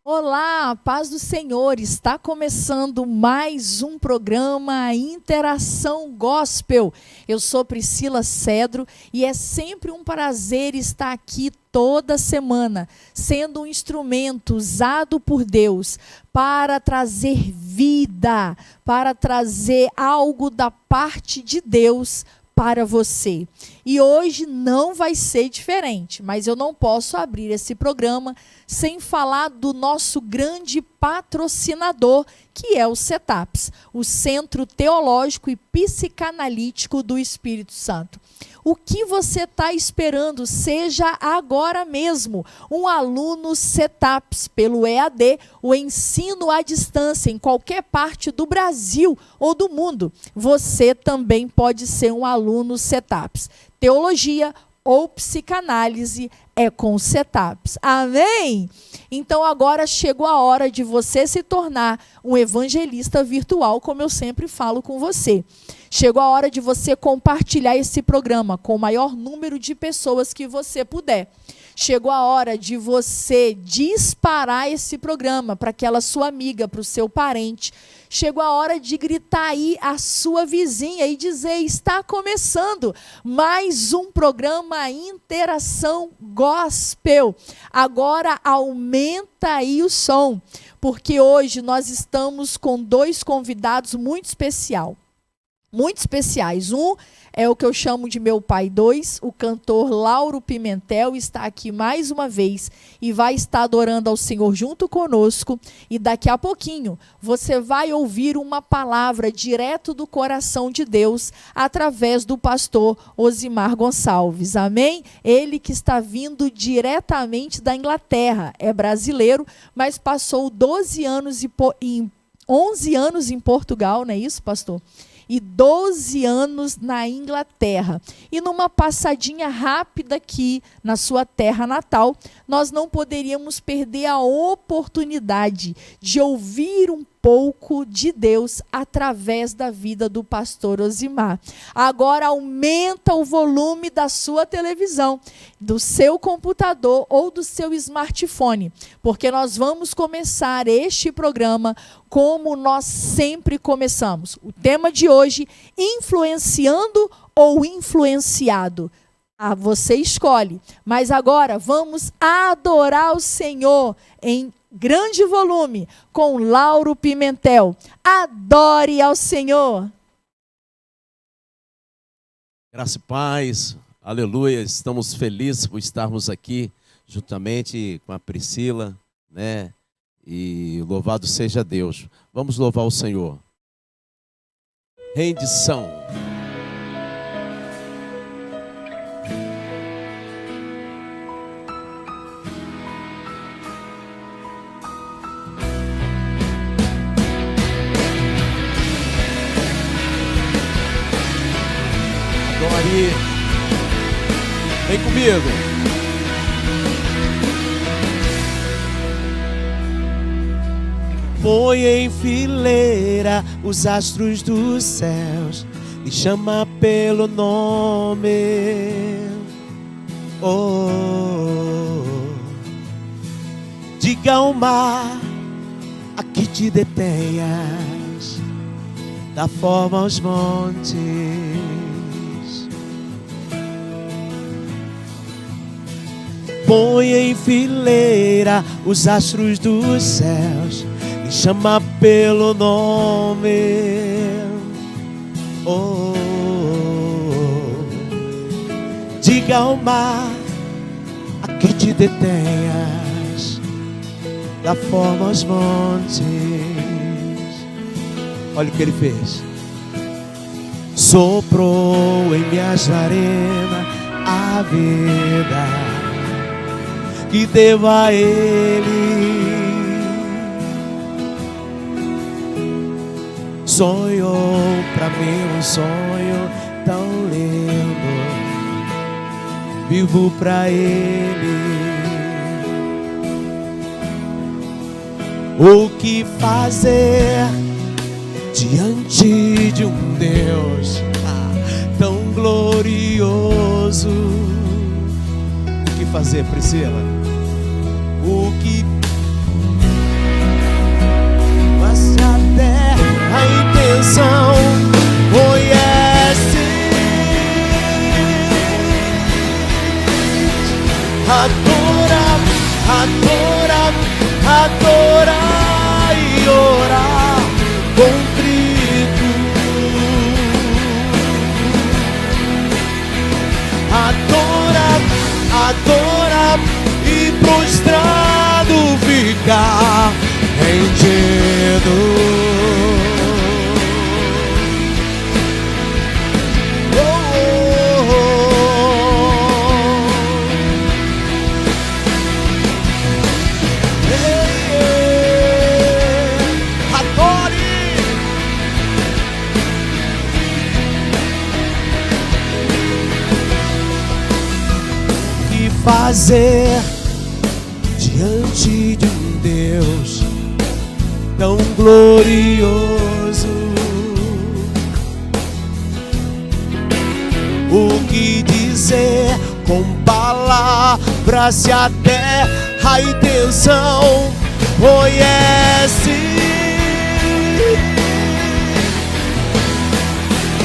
Olá, paz do Senhor, está começando mais um programa Interação Gospel. Eu sou Priscila Cedro e é sempre um prazer estar aqui toda semana, sendo um instrumento usado por Deus para trazer vida, para trazer algo da parte de Deus para você. E hoje não vai ser diferente, mas eu não posso abrir esse programa sem falar do nosso grande patrocinador, que é o CETAPS, o Centro Teológico e Psicanalítico do Espírito Santo. O que você está esperando? Seja agora mesmo um aluno CETAPS pelo EAD, o ensino à distância em qualquer parte do Brasil ou do mundo. Você também pode ser um aluno CETAPS. Teologia ou psicanálise é com CETAPS. Amém? Então agora chegou a hora de você se tornar um evangelista virtual, como eu sempre falo com você. Chegou a hora de você compartilhar esse programa com o maior número de pessoas que você puder. Chegou a hora de você disparar esse programa para aquela sua amiga, para o seu parente. Chegou a hora de gritar aí a sua vizinha e dizer: está começando mais um programa Interação Gospel. Agora aumenta aí o som, porque hoje nós estamos com dois convidados muito especiais. Um é o que eu chamo de meu pai 2, o cantor Lauro Pimentel está aqui mais uma vez e vai estar adorando ao Senhor junto conosco. E daqui a pouquinho você vai ouvir uma palavra direto do coração de Deus através do pastor Osimar Gonçalves. Amém? Ele que está vindo diretamente da Inglaterra, é brasileiro, mas passou 11 anos em Portugal, não é isso, pastor? E 12 anos na Inglaterra. E numa passadinha rápida aqui na sua terra natal, nós não poderíamos perder a oportunidade de ouvir um pouco de Deus através da vida do pastor Osimar. Agora aumenta o volume da sua televisão, do seu computador ou do seu smartphone, porque nós vamos começar este programa como nós sempre começamos. O tema de hoje: influenciando ou influenciado? Você escolhe. Mas agora vamos adorar o Senhor em grande volume com Lauro Pimentel. Adore ao Senhor. Graça e paz, aleluia. Estamos felizes por estarmos aqui juntamente com a Priscila, né? E louvado seja Deus. Vamos louvar o Senhor. Rendição. Adore. Vem comigo. Põe em fileira os astros dos céus e chama pelo nome. Diga ao mar a que te detenhas, dá forma aos montes. Põe em fileira os astros dos céus e chama pelo nome. Diga ao mar a que te detenhas, dá forma aos montes. Olha o que ele fez. Soprou em minhas narinas a vida que devo a Ele. Sonhou pra mim um sonho tão lindo, vivo pra Ele. O que fazer diante de um Deus tão glorioso? O que fazer, Priscila? O que intenção conhece. Adora, adora, adora e orar contrito. Adora, adora e prostrado ficar rendido. Fazer diante de um Deus tão glorioso? O que dizer com palavras se até a intenção conhece?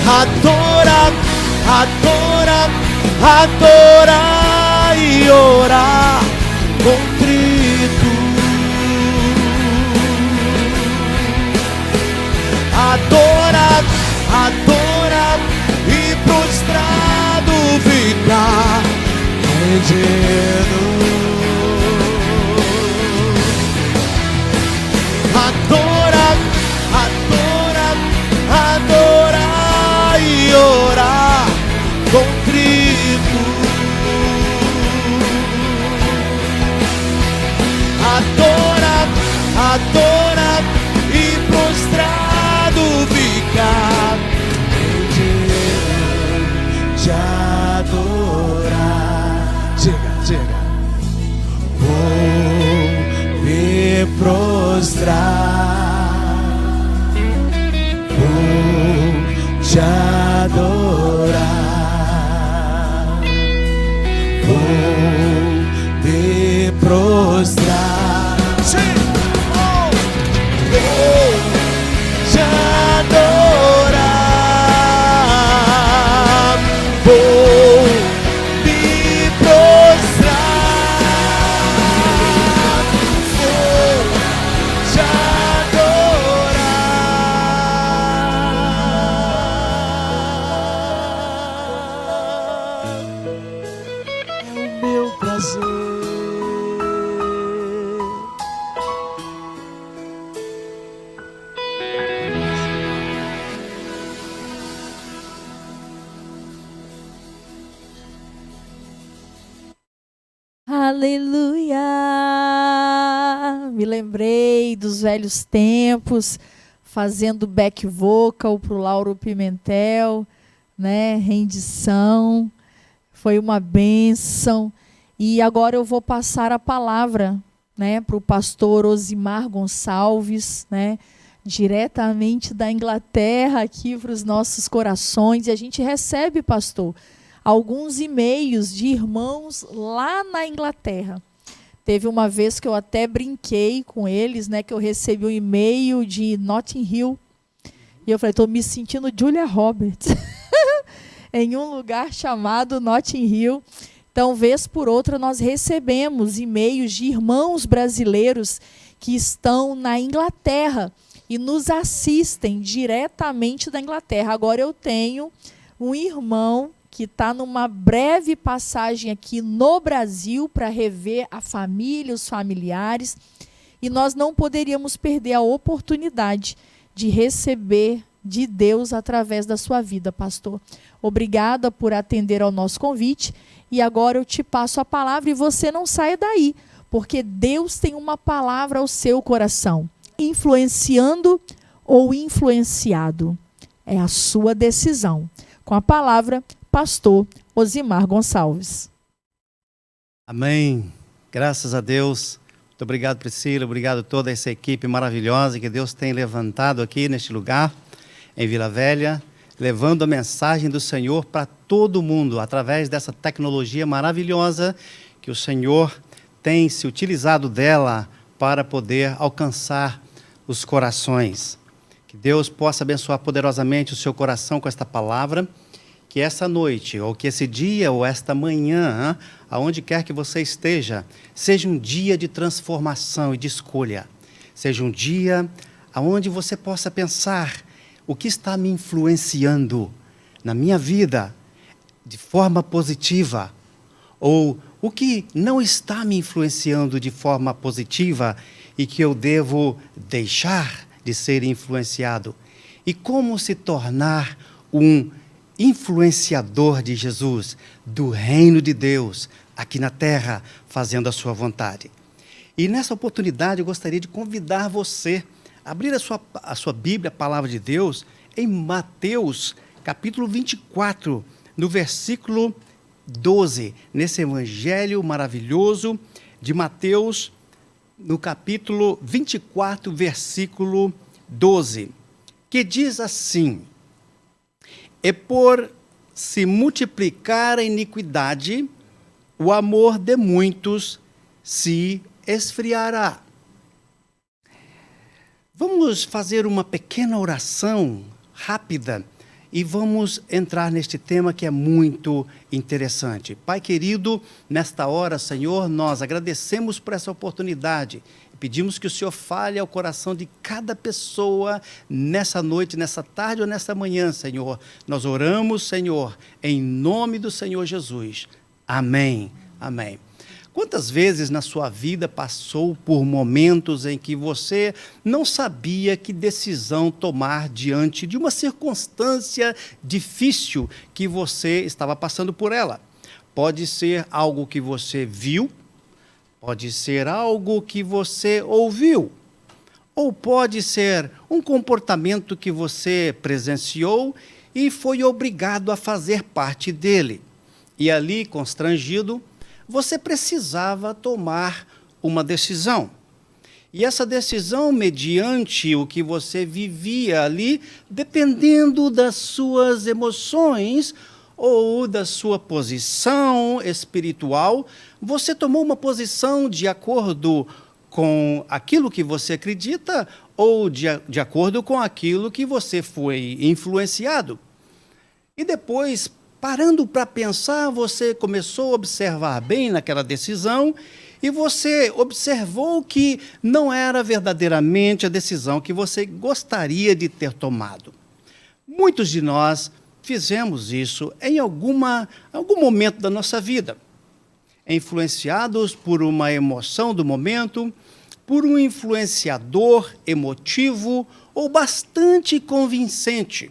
Adora, adora, adora e orar contrito. Adora, adora e prostrado ficar rendido. Adora, adora, adora e orar contrito. Adora, adora e prostrado ficar rendido de adorar. Diga, diga. Vou me prostrar, vou te adorar, vou me prostrar. Te adorar, vou me prostrar, vou te adorar. É o meu prazer. Aleluia! Me lembrei dos velhos tempos, fazendo back vocal para o Lauro Pimentel, né? Rendição, foi uma bênção. E agora eu vou passar a palavra, né, para o pastor Osimar Gonçalves, né? Diretamente da Inglaterra aqui para os nossos corações. E a gente recebe, pastor, alguns e-mails de irmãos lá na Inglaterra. Teve uma vez que eu até brinquei com eles, né, que eu recebi um e-mail de Notting Hill. E eu falei, estou me sentindo Julia Roberts. Em um lugar chamado Notting Hill. Então, vez por outra, nós recebemos e-mails de irmãos brasileiros que estão na Inglaterra e nos assistem diretamente da Inglaterra. Agora eu tenho um irmão que está numa breve passagem aqui no Brasil para rever a família, os familiares, e nós não poderíamos perder a oportunidade de receber de Deus através da sua vida, pastor. Obrigada por atender ao nosso convite, e agora eu te passo a palavra e você não saia daí, porque Deus tem uma palavra ao seu coração, influenciando ou influenciado. É a sua decisão. Com a palavra, pastor Osimar Gonçalves. Amém. Graças a Deus. Muito obrigado, Priscila. Obrigado a toda essa equipe maravilhosa que Deus tem levantado aqui neste lugar, em Vila Velha, levando a mensagem do Senhor para todo mundo, através dessa tecnologia maravilhosa que o Senhor tem se utilizado dela para poder alcançar os corações. Que Deus possa abençoar poderosamente o seu coração com esta palavra. Que essa noite, ou que esse dia, ou esta manhã, aonde quer que você esteja, seja um dia de transformação e de escolha. Seja um dia onde você possa pensar o que está me influenciando na minha vida de forma positiva, ou o que não está me influenciando de forma positiva e que eu devo deixar de ser influenciado. E como se tornar um influenciador de Jesus, do reino de Deus, aqui na terra, fazendo a sua vontade. E nessa oportunidade eu gostaria de convidar você a abrir a sua Bíblia, a Palavra de Deus, em Mateus, capítulo 24, no versículo 12, nesse evangelho maravilhoso de Mateus, no capítulo 24, versículo 12, que diz assim: E por se multiplicar a iniquidade, o amor de muitos se esfriará. Vamos fazer uma pequena oração rápida e vamos entrar neste tema que é muito interessante. Pai querido, nesta hora, Senhor, nós agradecemos por essa oportunidade. Pedimos que o Senhor fale ao coração de cada pessoa nessa noite, nessa tarde ou nessa manhã, Senhor. Nós oramos, Senhor, em nome do Senhor Jesus. Amém. Amém. Quantas vezes na sua vida passou por momentos em que você não sabia que decisão tomar diante de uma circunstância difícil que você estava passando por ela? Pode ser algo que você viu, pode ser algo que você ouviu, ou pode ser um comportamento que você presenciou e foi obrigado a fazer parte dele. E ali, constrangido, você precisava tomar uma decisão. E essa decisão, mediante o que você vivia ali, dependendo das suas emoções ou da sua posição espiritual, você tomou uma posição de acordo com aquilo que você acredita ou de acordo com aquilo que você foi influenciado. E depois, parando para pensar, você começou a observar bem naquela decisão e você observou que não era verdadeiramente a decisão que você gostaria de ter tomado. Muitos de nós fizemos isso em algum momento da nossa vida, influenciados por uma emoção do momento, por um influenciador emotivo ou bastante convincente.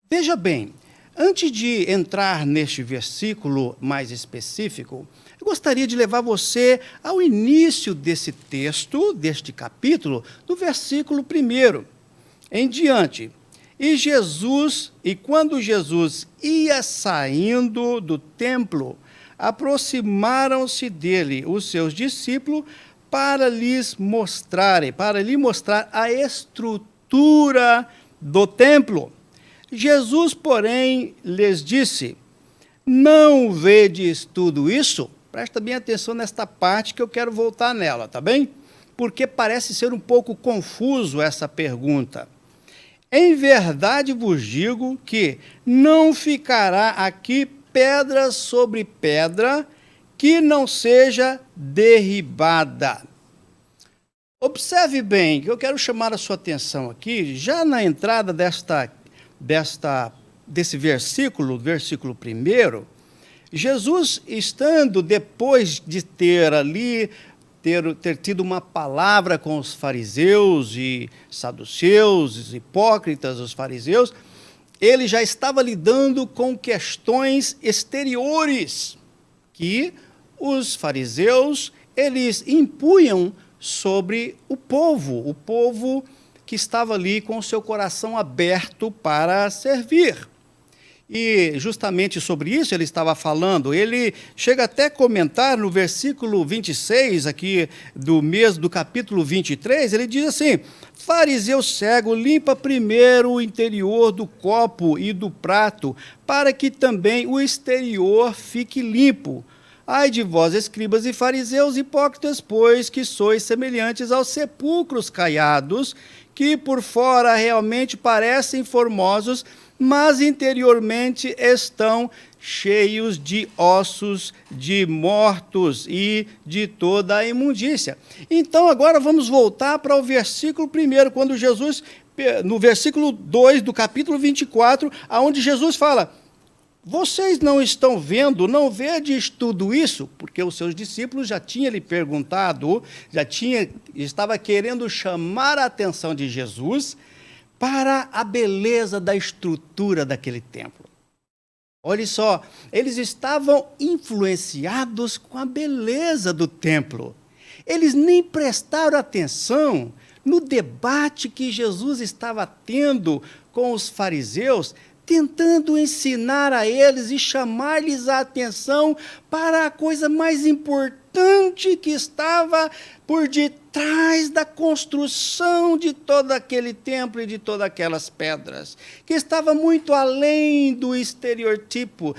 Veja bem, antes de entrar neste versículo mais específico, eu gostaria de levar você ao início desse texto, deste capítulo, do versículo 1 em diante. E quando Jesus ia saindo do templo, aproximaram-se dele os seus discípulos para lhe mostrar a estrutura do templo. Jesus, porém, lhes disse: Não vedes tudo isso? Presta bem atenção nesta parte que eu quero voltar nela, tá bem? Porque parece ser um pouco confuso essa pergunta. Em verdade vos digo que não ficará aqui pedra sobre pedra que não seja derribada. Observe bem, que eu quero chamar a sua atenção aqui, já na entrada desse versículo 1, Jesus, estando depois de ter tido uma palavra com os fariseus e saduceus, os hipócritas, os fariseus, ele já estava lidando com questões exteriores que os fariseus, eles impunham sobre o povo que estava ali com o seu coração aberto para servir. E justamente sobre isso ele estava falando. Ele chega até a comentar no versículo 26, aqui do capítulo 23, ele diz assim: Fariseu cego, limpa primeiro o interior do copo e do prato, para que também o exterior fique limpo. Ai de vós, escribas e fariseus hipócritas, pois que sois semelhantes aos sepulcros caiados, que por fora realmente parecem formosos, mas interiormente estão cheios de ossos de mortos e de toda a imundícia. Então, agora vamos voltar para o versículo 1, quando Jesus, no versículo 2 do capítulo 24, onde Jesus fala: vocês não estão vendo, não vedes tudo isso? Porque os seus discípulos já tinham lhe perguntado, estava querendo chamar a atenção de Jesus para a beleza da estrutura daquele templo. Olha só, eles estavam influenciados com a beleza do templo. Eles nem prestaram atenção no debate que Jesus estava tendo com os fariseus, tentando ensinar a eles e chamar-lhes a atenção para a coisa mais importante que estava por detrás da construção de todo aquele templo e de todas aquelas pedras, que estava muito além do estereotipo,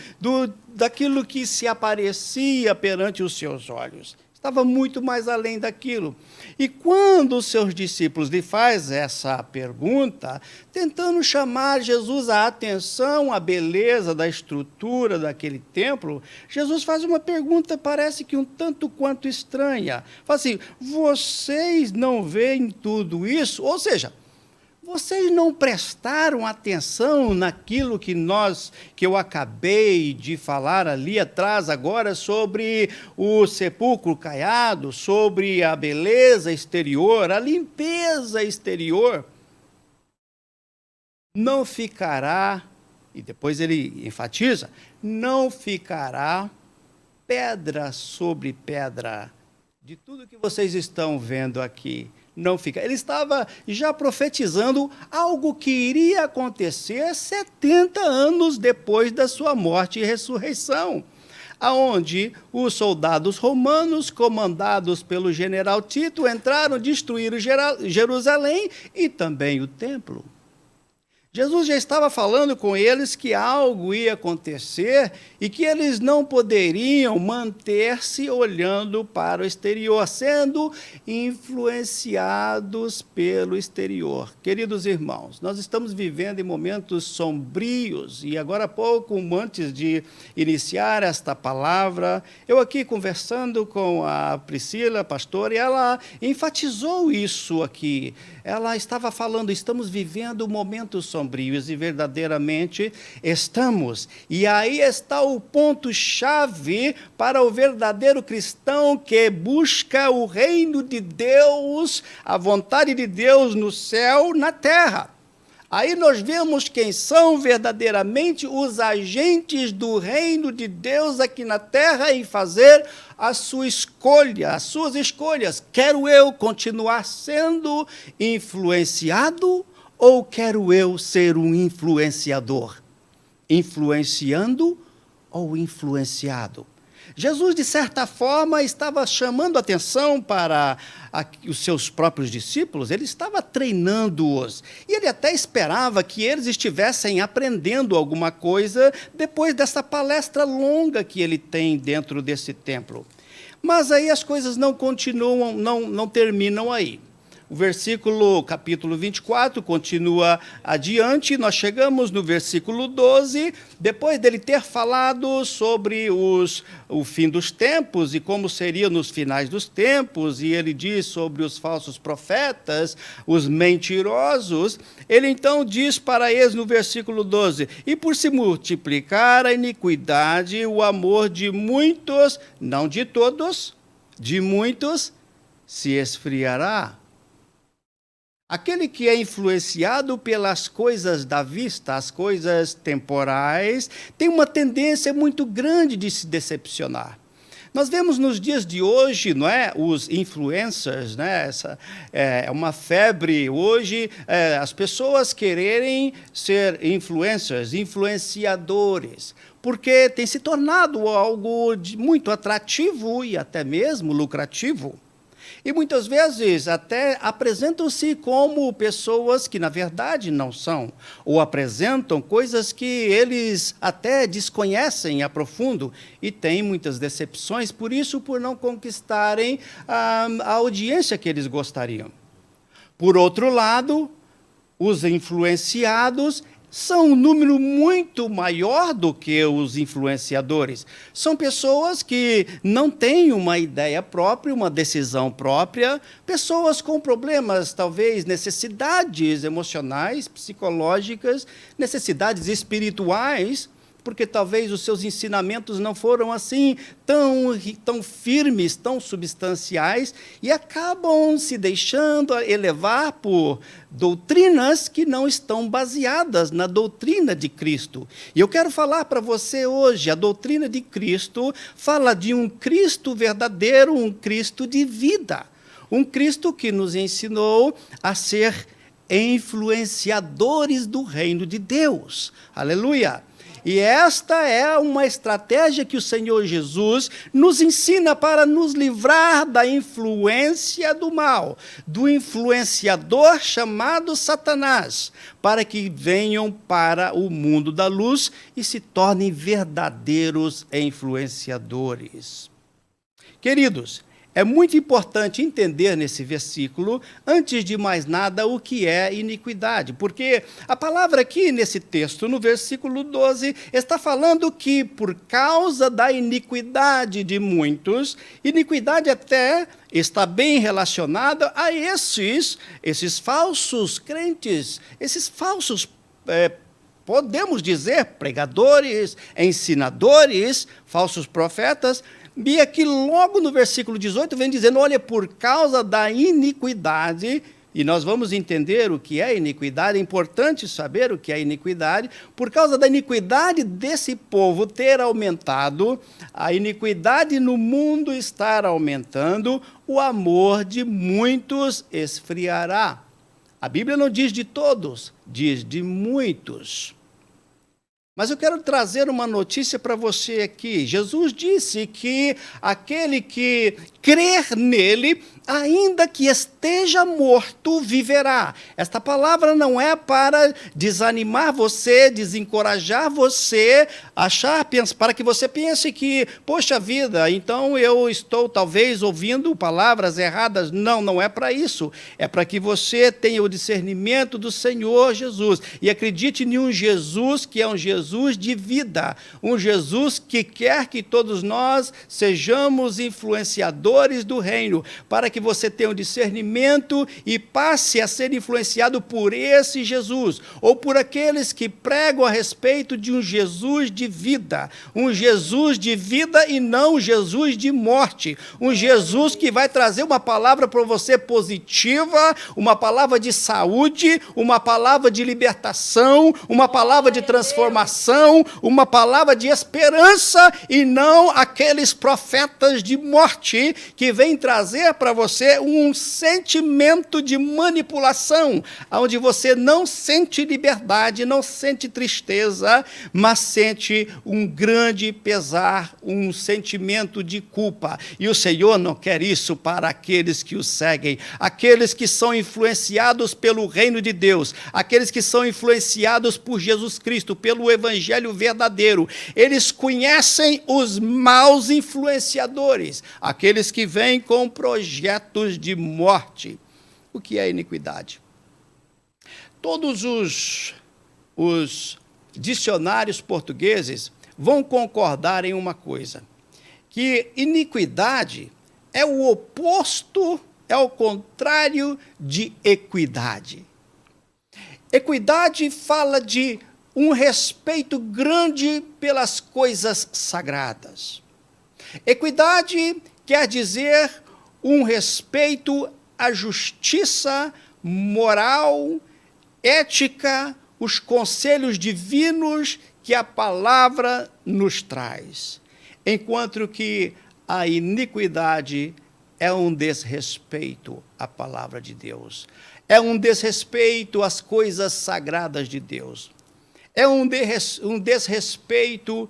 daquilo que se aparecia perante os seus olhos. Estava muito mais além daquilo. E quando os seus discípulos lhe fazem essa pergunta, tentando chamar Jesus a atenção, à beleza da estrutura daquele templo, Jesus faz uma pergunta, parece que um tanto quanto estranha. Fala assim: vocês não veem tudo isso? Ou seja, vocês não prestaram atenção naquilo que eu acabei de falar ali atrás agora sobre o sepulcro caiado, sobre a beleza exterior, a limpeza exterior? Não ficará, e depois ele enfatiza, não ficará pedra sobre pedra de tudo que vocês estão vendo aqui. Não fica. Ele estava já profetizando algo que iria acontecer 70 anos depois da sua morte e ressurreição, aonde os soldados romanos, comandados pelo general Tito, entraram, destruíram Jerusalém e também o templo. Jesus já estava falando com eles que algo ia acontecer e que eles não poderiam manter-se olhando para o exterior, sendo influenciados pelo exterior. Queridos irmãos, nós estamos vivendo em momentos sombrios e agora há pouco, antes de iniciar esta palavra, eu aqui conversando com a Priscila, a pastora, e ela enfatizou isso aqui. Ela estava falando, estamos vivendo momentos sombrios, e verdadeiramente estamos. E aí está o ponto-chave para o verdadeiro cristão que busca o reino de Deus, a vontade de Deus no céu, na terra. Aí nós vemos quem são verdadeiramente os agentes do reino de Deus aqui na terra em fazer a sua escolha, as suas escolhas. Quero eu continuar sendo influenciado ou quero eu ser um influenciador? Influenciando ou influenciado? Jesus, de certa forma, estava chamando atenção para os seus próprios discípulos, ele estava treinando-os, e ele até esperava que eles estivessem aprendendo alguma coisa depois dessa palestra longa que ele tem dentro desse templo. Mas aí as coisas não continuam, não terminam aí. O capítulo 24, continua adiante, nós chegamos no versículo 12, depois dele ter falado sobre o fim dos tempos e como seria nos finais dos tempos, e ele diz sobre os falsos profetas, os mentirosos, ele então diz para eles no versículo 12, e por se multiplicar a iniquidade, o amor de muitos, não de todos, de muitos, se esfriará. Aquele que é influenciado pelas coisas da vista, as coisas temporais, tem uma tendência muito grande de se decepcionar. Nós vemos nos dias de hoje, não é, os influencers, né, essa é uma febre hoje, as pessoas quererem ser influencers, influenciadores, porque tem se tornado algo muito atrativo e até mesmo lucrativo. E muitas vezes até apresentam-se como pessoas que, na verdade, não são, ou apresentam coisas que eles até desconhecem a profundo e têm muitas decepções, por isso, por não conquistarem a audiência que eles gostariam. Por outro lado, os influenciados são um número muito maior do que os influenciadores. São pessoas que não têm uma ideia própria, uma decisão própria, pessoas com problemas, talvez necessidades emocionais, psicológicas, necessidades espirituais, porque talvez os seus ensinamentos não foram assim tão firmes, tão substanciais, e acabam se deixando elevar por doutrinas que não estão baseadas na doutrina de Cristo. E eu quero falar para você hoje, a doutrina de Cristo fala de um Cristo verdadeiro, um Cristo de vida, um Cristo que nos ensinou a ser influenciadores do reino de Deus. Aleluia! E esta é uma estratégia que o Senhor Jesus nos ensina para nos livrar da influência do mal, do influenciador chamado Satanás, para que venham para o mundo da luz e se tornem verdadeiros influenciadores. Queridos, é muito importante entender nesse versículo, antes de mais nada, o que é iniquidade. Porque a palavra aqui nesse texto, no versículo 12, está falando que por causa da iniquidade de muitos, iniquidade até está bem relacionada a esses falsos crentes, esses falsos podemos dizer, pregadores, ensinadores, falsos profetas. E aqui logo no versículo 18 vem dizendo, olha, por causa da iniquidade, e nós vamos entender o que é iniquidade, é importante saber o que é iniquidade, por causa da iniquidade desse povo ter aumentado, a iniquidade no mundo estar aumentando, o amor de muitos esfriará. A Bíblia não diz de todos, diz de muitos. Mas eu quero trazer uma notícia para você aqui. Jesus disse que aquele que crer nele, ainda que esteja morto, viverá. Esta palavra não é para desanimar você, desencorajar você, para que você pense que, poxa vida, então eu estou talvez ouvindo palavras erradas. Não, não é para isso. É para que você tenha o discernimento do Senhor Jesus e acredite em um Jesus que é um Jesus de vida, um Jesus que quer que todos nós sejamos influenciadores do reino, para que você tenha um discernimento e passe a ser influenciado por esse Jesus, ou por aqueles que pregam a respeito de um Jesus de vida e não um Jesus de morte, um Jesus que vai trazer uma palavra para você positiva, uma palavra de saúde, uma palavra de libertação, uma palavra de transformação, uma palavra de esperança, e não aqueles profetas de morte que vêm trazer para você um sentimento de manipulação, onde você não sente liberdade, não sente tristeza, mas sente um grande pesar, um sentimento de culpa. E o Senhor não quer isso para aqueles que o seguem, aqueles que são influenciados pelo reino de Deus, aqueles que são influenciados por Jesus Cristo, pelo evangelho verdadeiro. Eles conhecem os maus influenciadores, aqueles que vêm com projetos de morte. O que é iniquidade? Todos os dicionários portugueses vão concordar em uma coisa, que iniquidade é o oposto, é o contrário de equidade. Equidade fala de um respeito grande pelas coisas sagradas. Equidade quer dizer um respeito à justiça moral, ética, os conselhos divinos que a palavra nos traz. Enquanto que a iniquidade é um desrespeito à palavra de Deus. É um desrespeito às coisas sagradas de Deus. É um desrespeito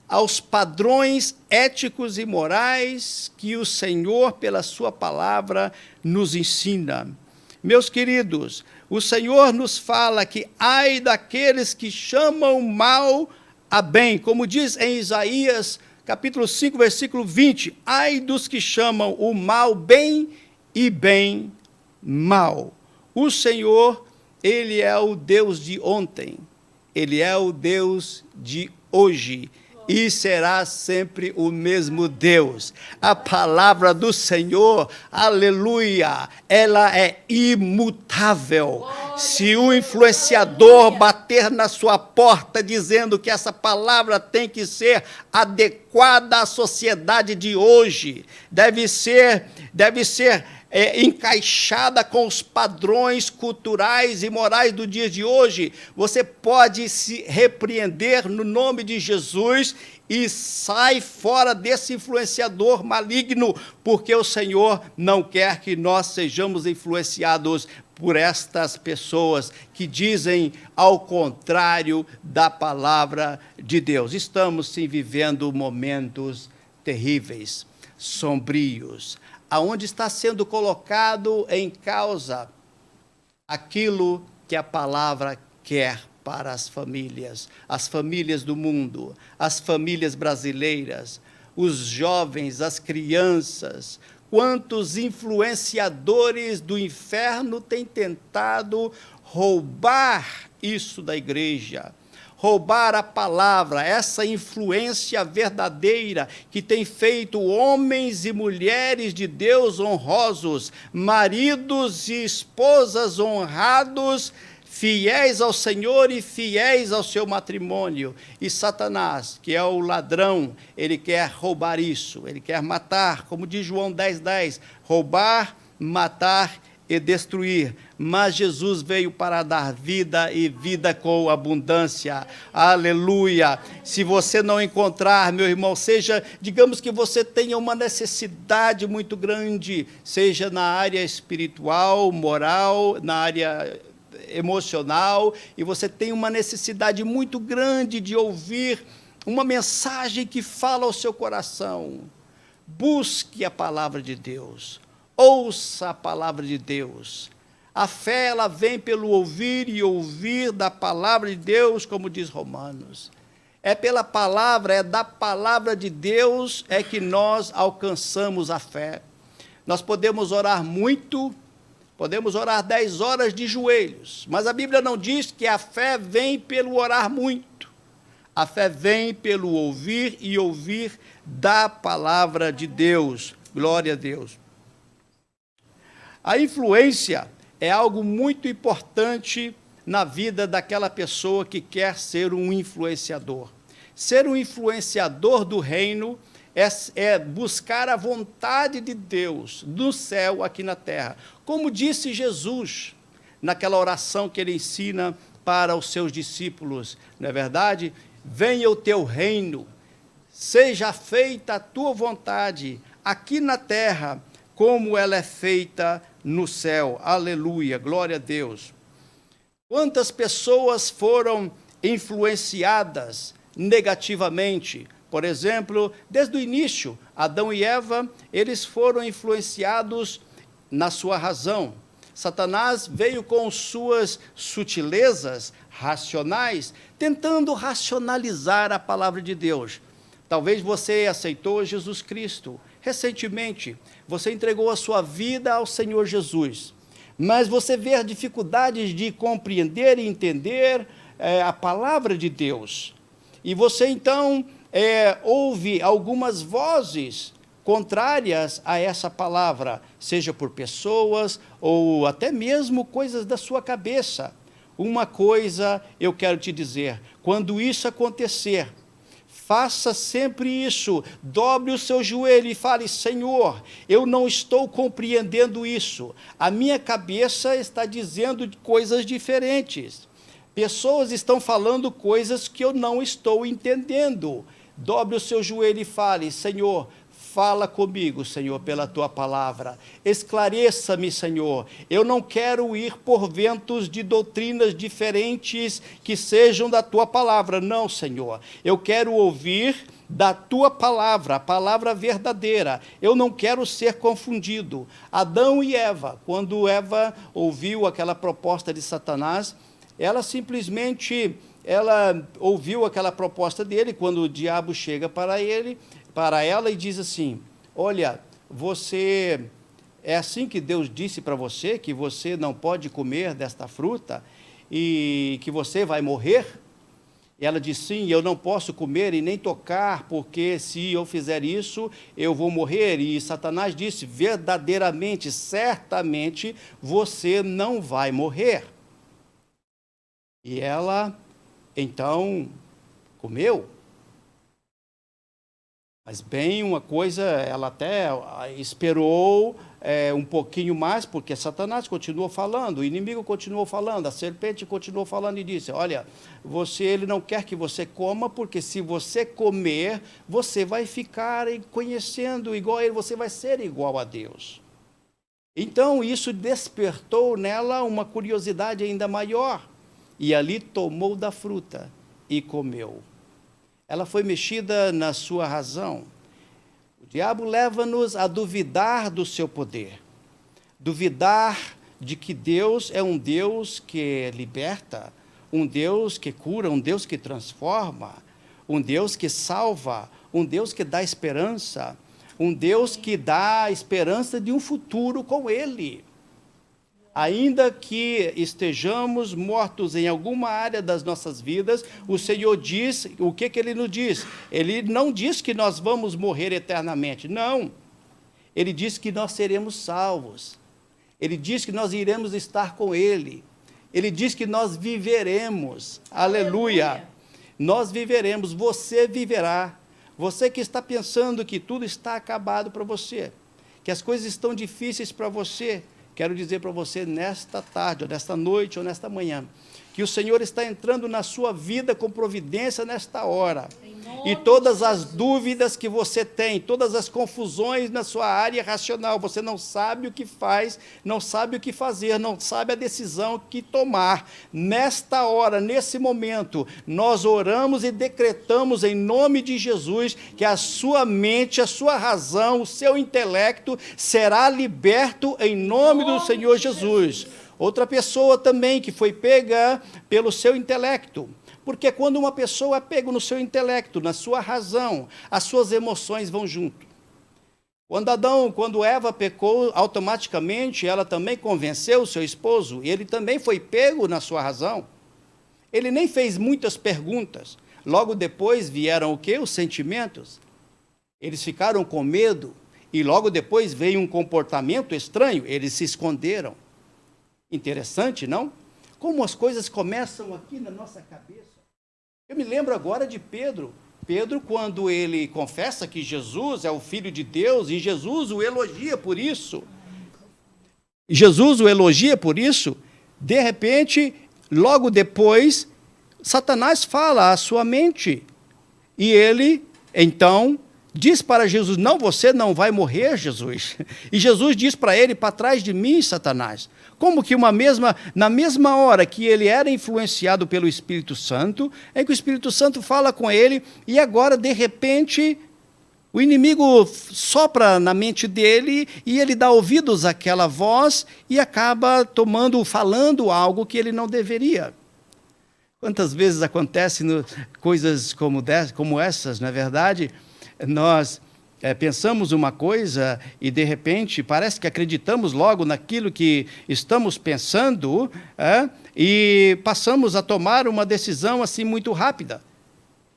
aos padrões éticos e morais que o Senhor, pela sua palavra, nos ensina. Meus queridos, o Senhor nos fala que ai daqueles que chamam mal a bem, como diz em Isaías, capítulo 5, versículo 20, ai dos que chamam o mal bem e bem mal. O Senhor, Ele é o Deus de ontem, Ele é o Deus de hoje e será sempre o mesmo Deus. A palavra do Senhor, aleluia, ela é imutável. Se o influenciador bater na sua porta dizendo que essa palavra tem que ser adequada à sociedade de hoje, deve ser encaixada com os padrões culturais e morais do dia de hoje, você pode se repreender no nome de Jesus e sai fora desse influenciador maligno, porque o Senhor não quer que nós sejamos influenciados por estas pessoas que dizem ao contrário da palavra de Deus. Estamos sim vivendo momentos terríveis, sombrios, aonde está sendo colocado em causa aquilo que a palavra quer para as famílias do mundo, as famílias brasileiras, os jovens, as crianças. Quantos influenciadores do inferno têm tentado roubar isso da igreja, roubar a palavra, essa influência verdadeira que tem feito homens e mulheres de Deus honrosos, maridos e esposas honrados, fiéis ao Senhor e fiéis ao seu matrimônio. E Satanás, que é o ladrão, ele quer roubar isso, ele quer matar, como diz João 10:10, roubar, matar e destruir, mas Jesus veio para dar vida e vida com abundância, aleluia. Se você não encontrar, meu irmão, digamos que você tenha uma necessidade muito grande, seja na área espiritual, moral, na área emocional, e você tem uma necessidade muito grande de ouvir uma mensagem que fala ao seu coração, busque a palavra de Deus. Ouça a palavra de Deus. A fé, ela vem pelo ouvir e ouvir da palavra de Deus, como diz Romanos. É pela palavra, é da palavra de Deus é que nós alcançamos a fé. Nós podemos orar muito, podemos orar 10 horas de joelhos, mas a Bíblia não diz que a fé vem pelo orar muito. A fé vem pelo ouvir e ouvir da palavra de Deus. Glória a Deus. A influência é algo muito importante na vida daquela pessoa que quer ser um influenciador. Ser um influenciador do reino é buscar a vontade de Deus no céu, aqui na terra. Como disse Jesus naquela oração que ele ensina para os seus discípulos, não é verdade? Venha o teu reino, seja feita a tua vontade, aqui na terra, como ela é feita no céu. Aleluia, glória a Deus. Quantas pessoas foram influenciadas negativamente? Por exemplo, desde o início, Adão e Eva, eles foram influenciados na sua razão. Satanás veio com suas sutilezas racionais, tentando racionalizar a palavra de Deus. Talvez você aceitou Jesus Cristo recentemente, você entregou a sua vida ao Senhor Jesus, mas você vê as dificuldades de compreender e entender a palavra de Deus. E você então ouve algumas vozes contrárias a essa palavra, seja por pessoas ou até mesmo coisas da sua cabeça. Uma coisa eu quero te dizer, quando isso acontecer, faça sempre isso, dobre o seu joelho e fale: Senhor, eu não estou compreendendo isso, a minha cabeça está dizendo coisas diferentes, pessoas estão falando coisas que eu não estou entendendo. Dobre o seu joelho e fale: Senhor, fala comigo, Senhor, pela tua palavra. Esclareça-me, Senhor. Eu não quero ir por ventos de doutrinas diferentes que sejam da tua palavra. Não, Senhor. Eu quero ouvir da tua palavra, a palavra verdadeira. Eu não quero ser confundido. Adão e Eva, quando Eva ouviu aquela proposta de Satanás, ela simplesmente ouviu aquela proposta dele, quando o diabo chega para ela e diz assim: olha, você é assim que Deus disse para você que você não pode comer desta fruta e que você vai morrer? E ela disse, sim, eu não posso comer e nem tocar, porque se eu fizer isso, eu vou morrer. E Satanás disse, verdadeiramente, certamente, você não vai morrer. E ela, então, comeu. Mas bem, uma coisa, ela até esperou um pouquinho mais, porque Satanás continuou falando, o inimigo continuou falando, a serpente continuou falando e disse, olha, ele não quer que você coma, porque se você comer, você vai ficar conhecendo igual a ele, você vai ser igual a Deus. Então, isso despertou nela uma curiosidade ainda maior, e ali tomou da fruta e comeu. Ela foi mexida na sua razão. O diabo leva-nos a duvidar do seu poder, duvidar de que Deus é um Deus que liberta, um Deus que cura, um Deus que transforma, um Deus que salva, um Deus que dá esperança, um Deus que dá a esperança de um futuro com Ele. Ainda que estejamos mortos em alguma área das nossas vidas, o Senhor diz, o que Ele nos diz? Ele não diz que nós vamos morrer eternamente, não. Ele diz que nós seremos salvos. Ele diz que nós iremos estar com Ele. Ele diz que nós viveremos. Aleluia! Nós viveremos, você viverá. Você que está pensando que tudo está acabado para você, que as coisas estão difíceis para você, quero dizer para você nesta tarde, ou nesta noite, ou nesta manhã, que o Senhor está entrando na sua vida com providência nesta hora. E todas as dúvidas que você tem, todas as confusões na sua área racional, você não sabe o que faz, não sabe o que fazer, não sabe a decisão que tomar. Nesta hora, nesse momento, nós oramos e decretamos em nome de Jesus que a sua mente, a sua razão, o seu intelecto será liberto em nome do Senhor Jesus. Outra pessoa também que foi pega pelo seu intelecto. Porque quando uma pessoa é pega no seu intelecto, na sua razão, as suas emoções vão junto. Quando Eva pecou, automaticamente ela também convenceu o seu esposo, e ele também foi pego na sua razão. Ele nem fez muitas perguntas. Logo depois vieram o quê? Os sentimentos. Eles ficaram com medo, e logo depois veio um comportamento estranho, eles se esconderam. Interessante, não? Como as coisas começam aqui na nossa cabeça. Eu me lembro agora de Pedro. Pedro, quando ele confessa que Jesus é o Filho de Deus, e Jesus o elogia por isso. De repente, logo depois, Satanás fala à sua mente. E ele, então, diz para Jesus, não, você não vai morrer, Jesus. E Jesus diz para ele, para trás de mim, Satanás. Como que na mesma hora que ele era influenciado pelo Espírito Santo, é que o Espírito Santo fala com ele, e agora, de repente, o inimigo sopra na mente dele, e ele dá ouvidos àquela voz, e acaba falando algo que ele não deveria. Quantas vezes acontecem coisas como essas, não é verdade? Nós pensamos uma coisa e, de repente, parece que acreditamos logo naquilo que estamos pensando e passamos a tomar uma decisão assim muito rápida.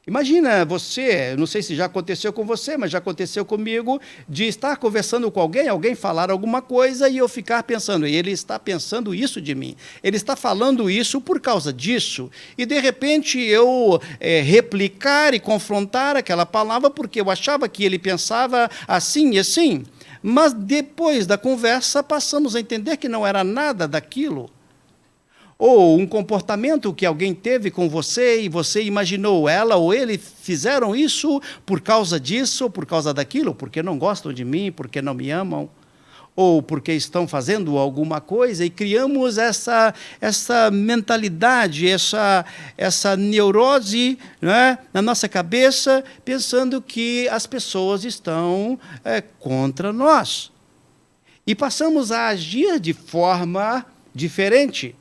Imagina você, não sei se já aconteceu com você, mas já aconteceu comigo, de estar conversando com alguém falar alguma coisa e eu ficar pensando, ele está pensando isso de mim, ele está falando isso por causa disso, e de repente eu replicar e confrontar aquela palavra porque eu achava que ele pensava assim e assim, mas depois da conversa passamos a entender que não era nada daquilo. Ou um comportamento que alguém teve com você e você imaginou, ela ou ele fizeram isso por causa disso, ou por causa daquilo, porque não gostam de mim, porque não me amam, ou porque estão fazendo alguma coisa, e criamos essa mentalidade, essa neurose, né, na nossa cabeça, pensando que as pessoas estão contra nós. E passamos a agir de forma diferente.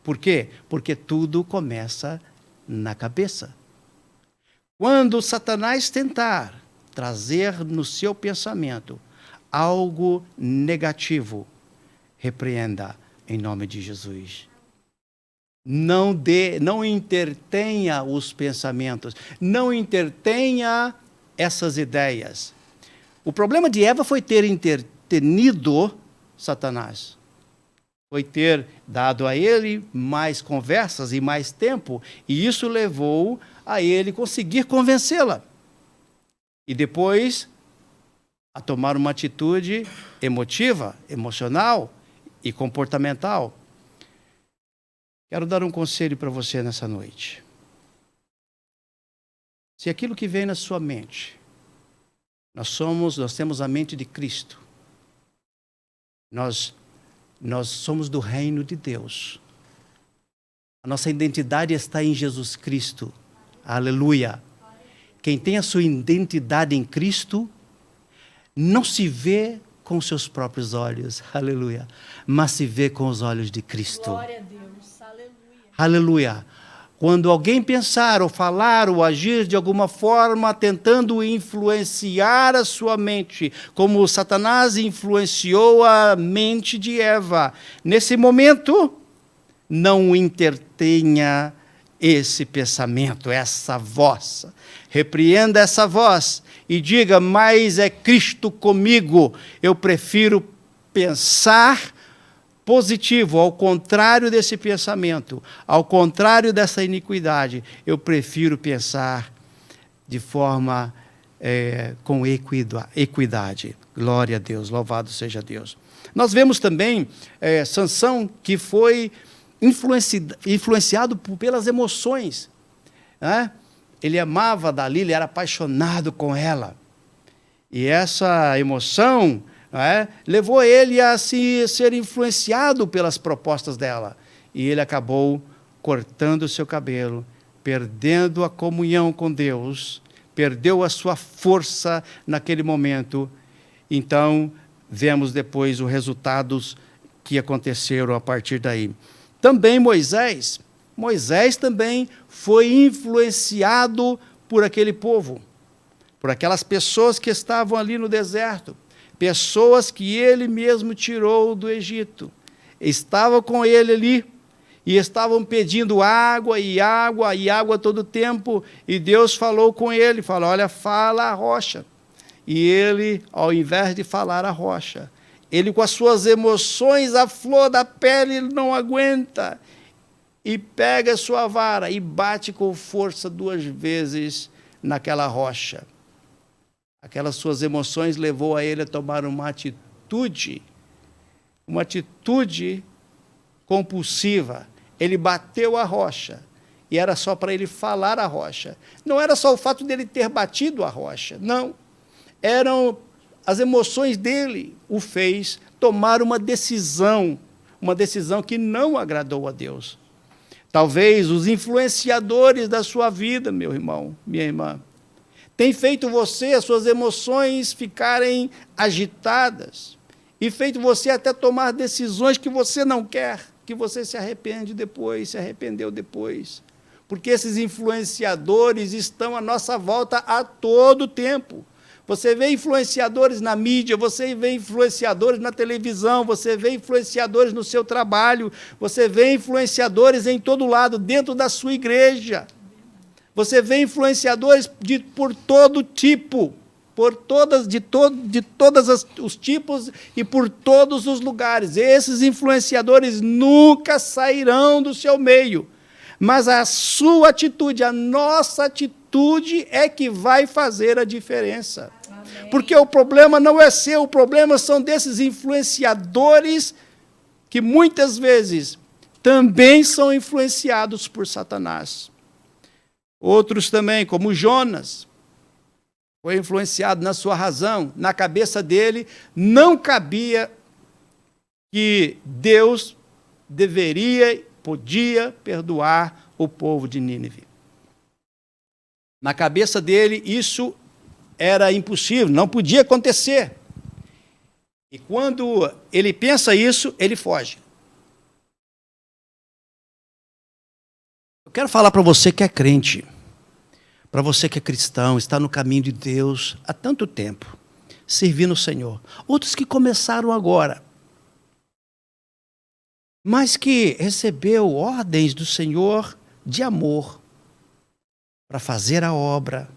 Por quê? Porque tudo começa na cabeça. Quando Satanás tentar trazer no seu pensamento algo negativo, repreenda em nome de Jesus. Não intertenha os pensamentos, não intertenha essas ideias. O problema de Eva foi ter entretenido Satanás. Foi ter dado a ele mais conversas e mais tempo, e isso levou a ele conseguir convencê-la. E depois a tomar uma atitude emotiva, emocional e comportamental. Quero dar um conselho para você nessa noite. Se aquilo que vem na sua mente, nós temos a mente de Cristo. Nós somos do reino de Deus. A nossa identidade está em Jesus Cristo. Aleluia. Quem tem a sua identidade em Cristo, não se vê com seus próprios olhos, aleluia, mas se vê com os olhos de Cristo. Glória a Deus, aleluia. Aleluia. Quando alguém pensar, ou falar, ou agir de alguma forma, tentando influenciar a sua mente, como Satanás influenciou a mente de Eva, nesse momento, não intertenha esse pensamento, essa voz. Repreenda essa voz e diga, mas é Cristo comigo. Eu prefiro pensar positivo, ao contrário desse pensamento, ao contrário dessa iniquidade, eu prefiro pensar de forma com equidade. Glória a Deus, louvado seja Deus. Nós vemos também Sansão, que foi influenciado pelas emoções. Né? Ele amava Dalila, ele era apaixonado com ela. E essa emoção levou ele a ser influenciado pelas propostas dela. E ele acabou cortando o seu cabelo, perdendo a comunhão com Deus, perdeu a sua força naquele momento. Então, vemos depois os resultados que aconteceram a partir daí. Também Moisés também foi influenciado por aquele povo, por aquelas pessoas que estavam ali no deserto, pessoas que ele mesmo tirou do Egito. Estavam com ele ali e estavam pedindo água e água e água todo o tempo. E Deus falou com ele, falou, olha, fala a rocha. E ele, ao invés de falar a rocha, ele com as suas emoções, a flor da pele, ele não aguenta. E pega a sua vara e bate com força 2 vezes naquela rocha. Aquelas suas emoções levou a ele a tomar uma atitude compulsiva. Ele bateu a rocha, e era só para ele falar a rocha. Não era só o fato dele ter batido a rocha, não. Eram as emoções dele, o fez tomar uma decisão que não agradou a Deus. Talvez os influenciadores da sua vida, meu irmão, minha irmã, tem feito você, as suas emoções ficarem agitadas e feito você até tomar decisões que você não quer, que você se arrependeu depois. Porque esses influenciadores estão à nossa volta a todo tempo. Você vê influenciadores na mídia, você vê influenciadores na televisão, você vê influenciadores no seu trabalho, você vê influenciadores em todo lado, dentro da sua igreja. Você vê influenciadores por todo tipo, de todos os tipos e por todos os lugares. Esses influenciadores nunca sairão do seu meio, mas a sua atitude, a nossa atitude é que vai fazer a diferença. Amém. Porque o problema não é seu, o problema são desses influenciadores que muitas vezes também são influenciados por Satanás. Outros também, como Jonas, foi influenciado na sua razão, na cabeça dele, não cabia que Deus podia perdoar o povo de Nínive. Na cabeça dele, isso era impossível, não podia acontecer. E quando ele pensa isso, ele foge. Eu quero falar para você que é crente, para você que é cristão, está no caminho de Deus há tanto tempo. servindo o Senhor. Outros que começaram agora, mas que recebeu ordens do Senhor de amor para fazer a obra.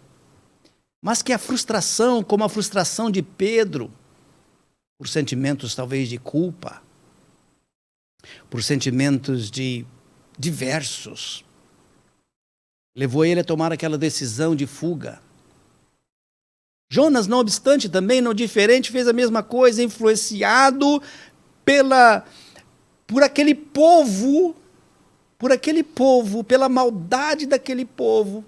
Mas que a frustração, como a frustração de Pedro, por sentimentos talvez de culpa, por sentimentos de diversos, levou ele a tomar aquela decisão de fuga. Jonas, não obstante, também não diferente, fez a mesma coisa, influenciado por aquele povo, pela maldade daquele povo,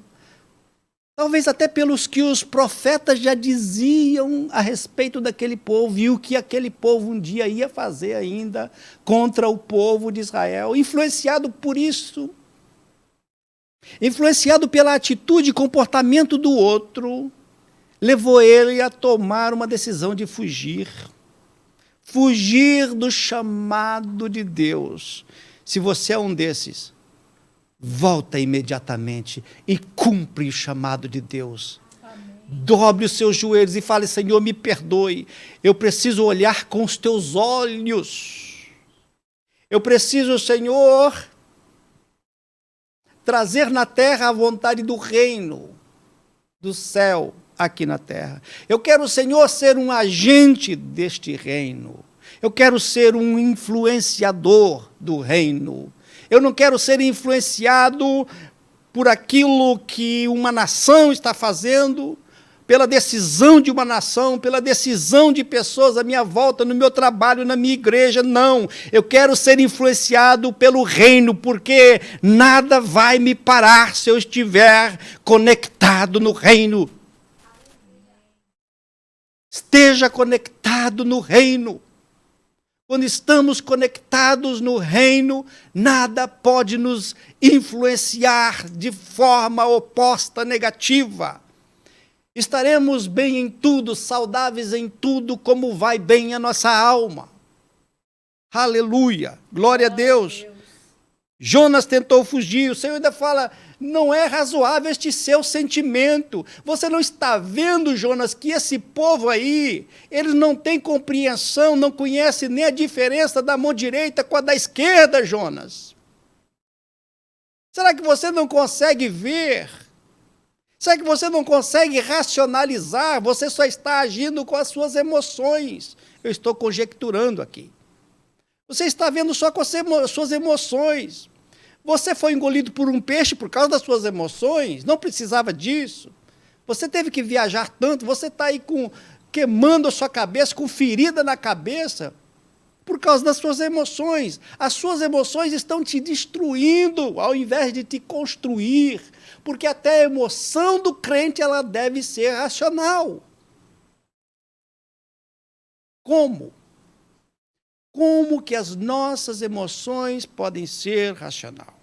talvez até pelos que os profetas já diziam a respeito daquele povo e o que aquele povo um dia ia fazer ainda contra o povo de Israel. Influenciado por isso, influenciado pela atitude e comportamento do outro, levou ele a tomar uma decisão de fugir. Fugir do chamado de Deus. Se você é um desses, volta imediatamente e cumpre o chamado de Deus. Amém. Dobre os seus joelhos e fale: Senhor, me perdoe. Eu preciso olhar com os teus olhos. Eu preciso, Senhor, trazer na terra a vontade do reino, do céu, aqui na terra. Eu quero, Senhor, ser um agente deste reino. Eu quero ser um influenciador do reino. Eu não quero ser influenciado por aquilo que uma nação está fazendo, pela decisão de uma nação, pela decisão de pessoas à minha volta, no meu trabalho, na minha igreja. Não, eu quero ser influenciado pelo reino, porque nada vai me parar se eu estiver conectado no reino. Esteja conectado no reino. Quando estamos conectados no reino, nada pode nos influenciar de forma oposta, negativa. Estaremos bem em tudo, saudáveis em tudo, como vai bem a nossa alma. Aleluia, glória a Deus. Jonas tentou fugir, o Senhor ainda fala: não é razoável este seu sentimento. Você não está vendo, Jonas, que esse povo aí, eles não têm compreensão, não conhecem nem a diferença da mão direita com a da esquerda, Jonas. Será que você não consegue ver? Será que você não consegue racionalizar? Você só está agindo com as suas emoções. Eu estou conjecturando aqui. Você está vendo só com as suas emoções. Você foi engolido por um peixe por causa das suas emoções, não precisava disso. Você teve que viajar tanto, você está aí queimando a sua cabeça, com ferida na cabeça, por causa das suas emoções. As suas emoções estão te destruindo, ao invés de te construir, porque até a emoção do crente ela deve ser racional. Como? Como que as nossas emoções podem ser racional?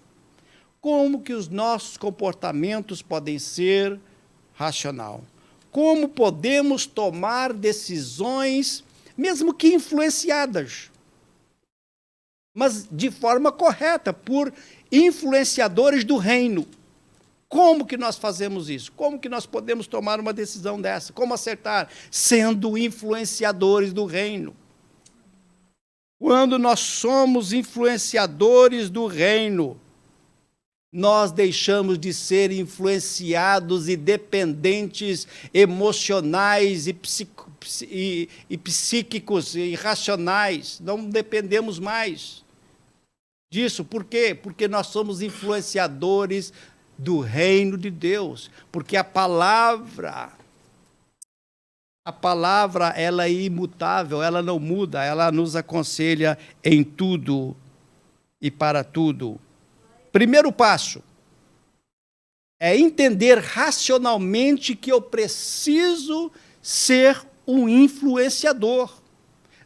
Como que os nossos comportamentos podem ser racional? Como podemos tomar decisões, mesmo que influenciadas, mas de forma correta, por influenciadores do reino? Como que nós fazemos isso? Como que nós podemos tomar uma decisão dessa? Como acertar? Sendo influenciadores do reino. Quando nós somos influenciadores do reino, nós deixamos de ser influenciados e dependentes emocionais e psíquicos e racionais. Não dependemos mais disso. Por quê? Porque nós somos influenciadores do reino de Deus. Porque a palavra, ela é imutável, ela não muda, ela nos aconselha em tudo e para tudo. Primeiro passo é entender racionalmente que eu preciso ser um influenciador.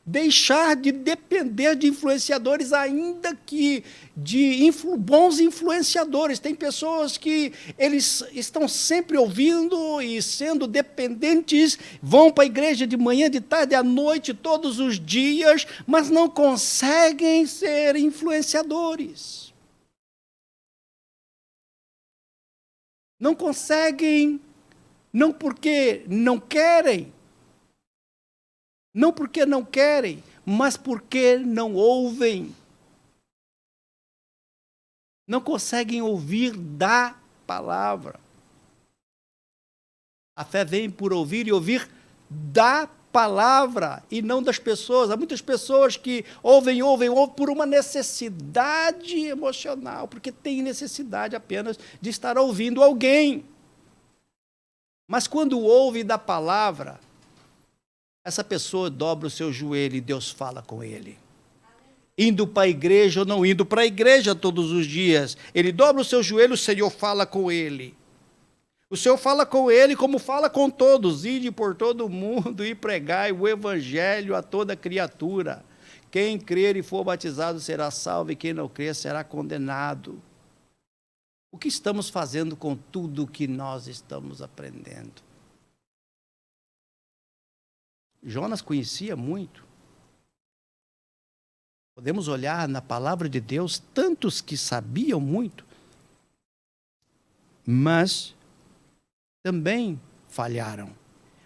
Deixar de depender de influenciadores, ainda que de bons influenciadores. Tem pessoas que eles estão sempre ouvindo e sendo dependentes, vão para a igreja de manhã, de tarde, à noite, todos os dias, mas não conseguem ser influenciadores. Não conseguem, não porque não querem, Não porque não querem, mas porque não ouvem. Não conseguem ouvir da palavra. A fé vem por ouvir e ouvir da palavra e não das pessoas. Há muitas pessoas que ouvem por uma necessidade emocional, porque tem necessidade apenas de estar ouvindo alguém. Mas quando ouve da palavra, essa pessoa dobra o seu joelho e Deus fala com ele. Indo para a igreja ou não indo para a igreja todos os dias, ele dobra o seu joelho, o Senhor fala com ele. O Senhor fala com ele como fala com todos: ide por todo o mundo e pregai o evangelho a toda criatura. Quem crer e for batizado será salvo, e quem não crer será condenado. O que estamos fazendo com tudo o que nós estamos aprendendo? Jonas conhecia muito. Podemos olhar na palavra de Deus tantos que sabiam muito, mas também falharam.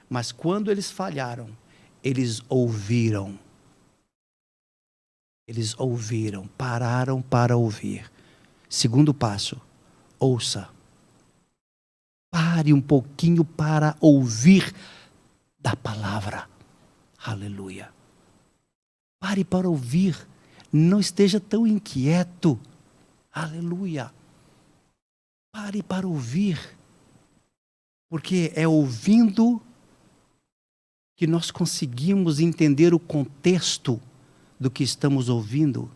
Mas quando eles falharam, eles ouviram. Eles ouviram, pararam para ouvir. Segundo passo, ouça. Pare um pouquinho para ouvir da palavra. Aleluia. Pare para ouvir. Não esteja tão inquieto. Aleluia. Pare para ouvir. Porque é ouvindo que nós conseguimos entender o contexto do que estamos ouvindo.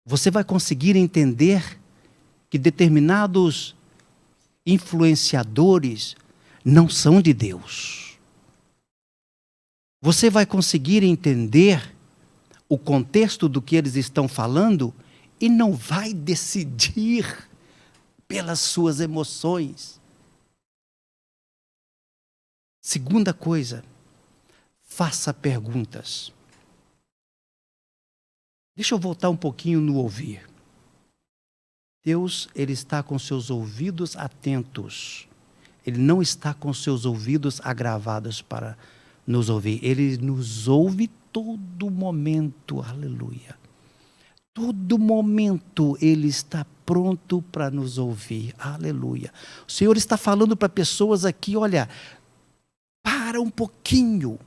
Você vai conseguir entender que determinados influenciadores não são de Deus. Você vai conseguir entender o contexto do que eles estão falando e não vai decidir pelas suas emoções. Segunda coisa, faça perguntas. Deixa eu voltar um pouquinho no ouvir. Deus, Ele está com seus ouvidos atentos. Ele não está com seus ouvidos agravados para nos ouvir. Ele nos ouve todo momento. Aleluia. Todo momento Ele está pronto para nos ouvir. Aleluia. O Senhor está falando para pessoas aqui, olha, para um pouquinho.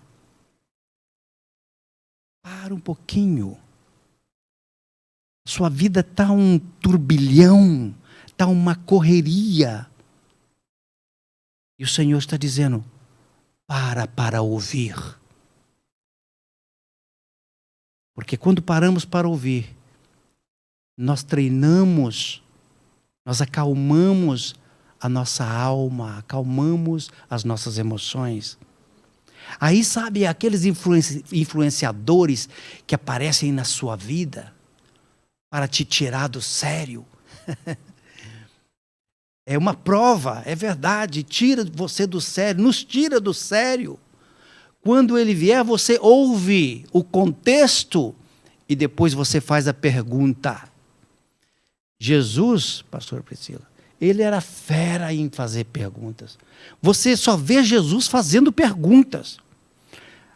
Para um pouquinho. Sua vida está um turbilhão, está uma correria. E o Senhor está dizendo, para ouvir. Porque quando paramos para ouvir, nós treinamos, nós acalmamos a nossa alma, acalmamos as nossas emoções. Aí, sabe, aqueles influenciadores que aparecem na sua vida para te tirar do sério. É uma prova, é verdade, tira você do sério, nos tira do sério. Quando ele vier, você ouve o contexto e depois você faz a pergunta. Jesus, pastor Priscila, ele era fera em fazer perguntas. Você só vê Jesus fazendo perguntas.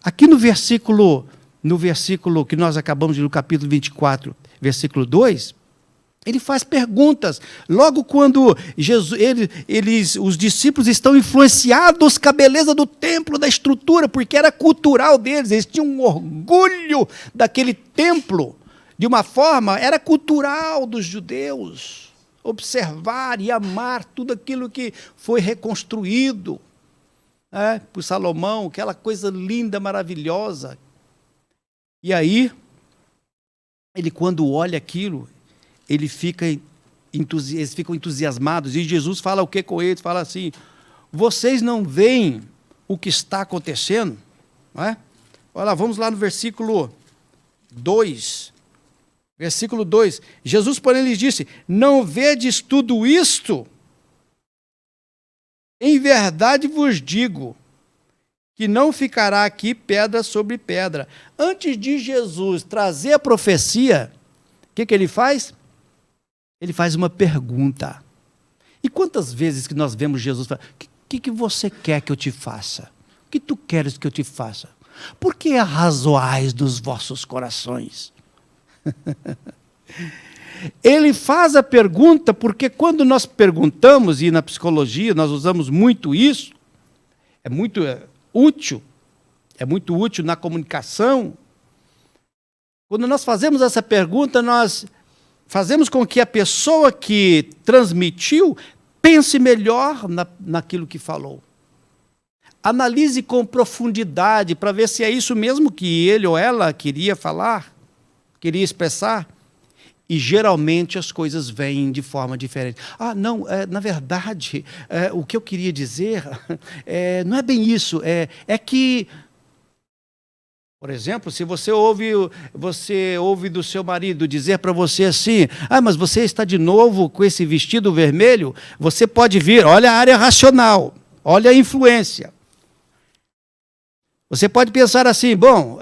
Aqui no versículo que nós acabamos de ler, no capítulo 24, versículo 2, ele faz perguntas. Logo quando os discípulos estão influenciados com a beleza do templo, da estrutura, porque era cultural deles, eles tinham um orgulho daquele templo. De uma forma, era cultural dos judeus, observar e amar tudo aquilo que foi reconstruído por Salomão, aquela coisa linda, maravilhosa. E aí, ele quando olha aquilo, eles ficam entusiasmados, e Jesus fala o que com eles? Fala assim, vocês não veem o que está acontecendo? Não é? Olha lá, vamos lá no versículo 2. Versículo 2, Jesus, porém, lhes disse, não vedes tudo isto? Em verdade vos digo, que não ficará aqui pedra sobre pedra. Antes de Jesus trazer a profecia, o que ele faz? Ele faz uma pergunta. E quantas vezes que nós vemos Jesus falar, que você quer que eu te faça? O que tu queres que eu te faça? Por que arrazoais nos vossos corações? Ele faz a pergunta porque quando nós perguntamos, e na psicologia nós usamos muito isso, é muito útil na comunicação. Quando nós fazemos essa pergunta, nós fazemos com que a pessoa que transmitiu pense melhor naquilo que falou. Analise com profundidade para ver se é isso mesmo que ele ou ela queria falar, queria expressar. E geralmente as coisas vêm de forma diferente. Ah, não, na verdade, o que eu queria dizer não é bem isso. É que, por exemplo, se você ouve do seu marido dizer para você assim, mas você está de novo com esse vestido vermelho, você pode vir, olha a área racional, olha a influência. Você pode pensar assim, bom,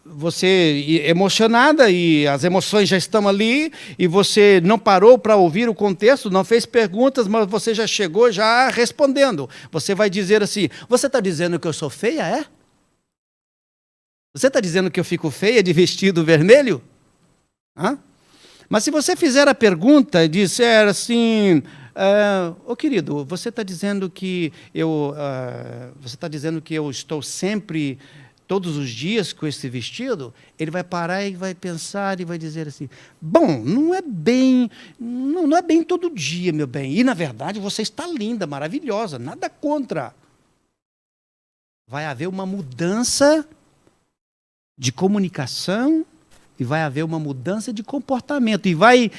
você emocionada e as emoções já estão ali e você não parou para ouvir o contexto, não fez perguntas, mas você já chegou já respondendo. Você vai dizer assim, você está dizendo que eu sou feia, é? Você está dizendo que eu fico feia de vestido vermelho? Mas se você fizer a pergunta e disser assim, querido, você está dizendo que eu estou sempre, todos os dias com esse vestido? Ele vai parar e vai pensar e vai dizer assim, bom, não é bem todo dia, meu bem. E, na verdade, você está linda, maravilhosa, nada contra. Vai haver uma mudança de comunicação e vai haver uma mudança de comportamento e vai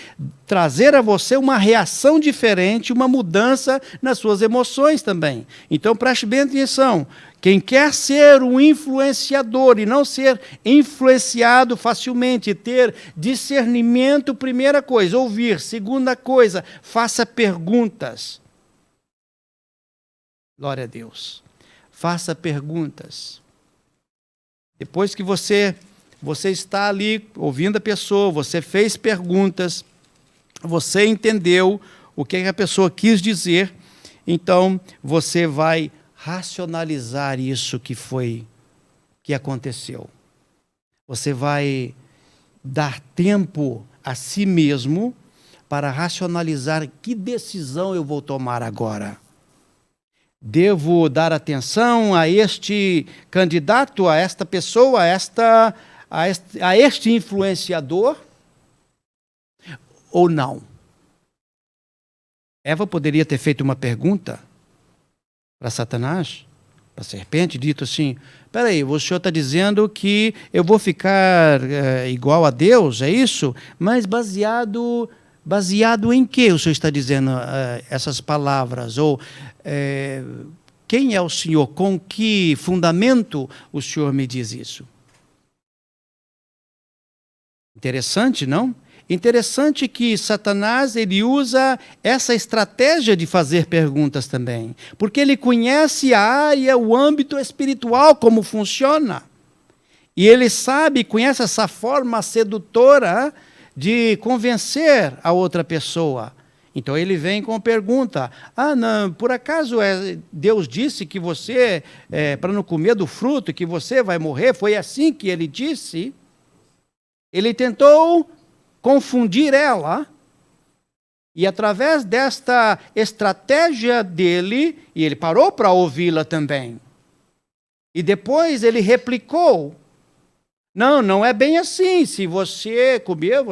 trazer a você uma reação diferente, uma mudança nas suas emoções também. Então, preste bem atenção. Quem quer ser um influenciador e não ser influenciado facilmente, ter discernimento, primeira coisa, ouvir. Segunda coisa, faça perguntas. Glória a Deus. Faça perguntas. Depois que você está ali ouvindo a pessoa, você fez perguntas, você entendeu o que a pessoa quis dizer, então você vai racionalizar isso que aconteceu. Você vai dar tempo a si mesmo para racionalizar que decisão eu vou tomar agora. Devo dar atenção a este candidato, a esta pessoa, a este influenciador? Ou não? Eva poderia ter feito uma pergunta para Satanás, para a serpente, dito assim, espera aí, o senhor está dizendo que eu vou ficar igual a Deus, é isso? Mas baseado em que o senhor está dizendo essas palavras? Ou quem é o senhor? Com que fundamento o senhor me diz isso? Interessante, não? Interessante que Satanás ele usa essa estratégia de fazer perguntas também, porque ele conhece a área, o âmbito espiritual, como funciona. E ele sabe, conhece essa forma sedutora de convencer a outra pessoa. Então ele vem com a pergunta, não, por acaso Deus disse que você, para não comer do fruto, que você vai morrer? Foi assim que ele disse? Ele tentou confundir ela, e através desta estratégia dele, e ele parou para ouvi-la também, e depois ele replicou, não é bem assim, se você comer,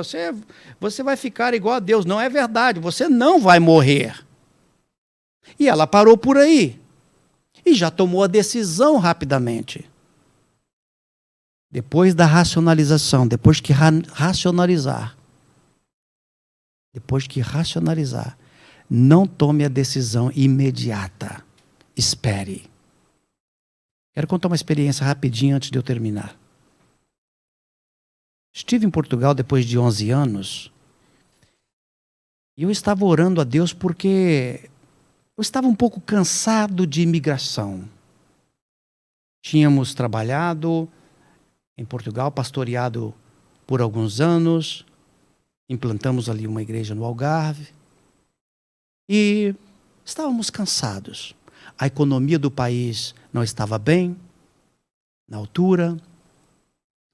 você vai ficar igual a Deus, não é verdade, você não vai morrer. E ela parou por aí, e já tomou a decisão rapidamente. Depois da racionalização, depois que racionalizar, não tome a decisão imediata. Espere. Quero contar uma experiência rapidinho antes de eu terminar. Estive em Portugal depois de 11 anos e eu estava orando a Deus porque eu estava um pouco cansado de imigração. Tínhamos trabalhado em Portugal, pastoreado por alguns anos, implantamos ali uma igreja no Algarve. E Estávamos cansados. A economia do país não estava bem, na altura.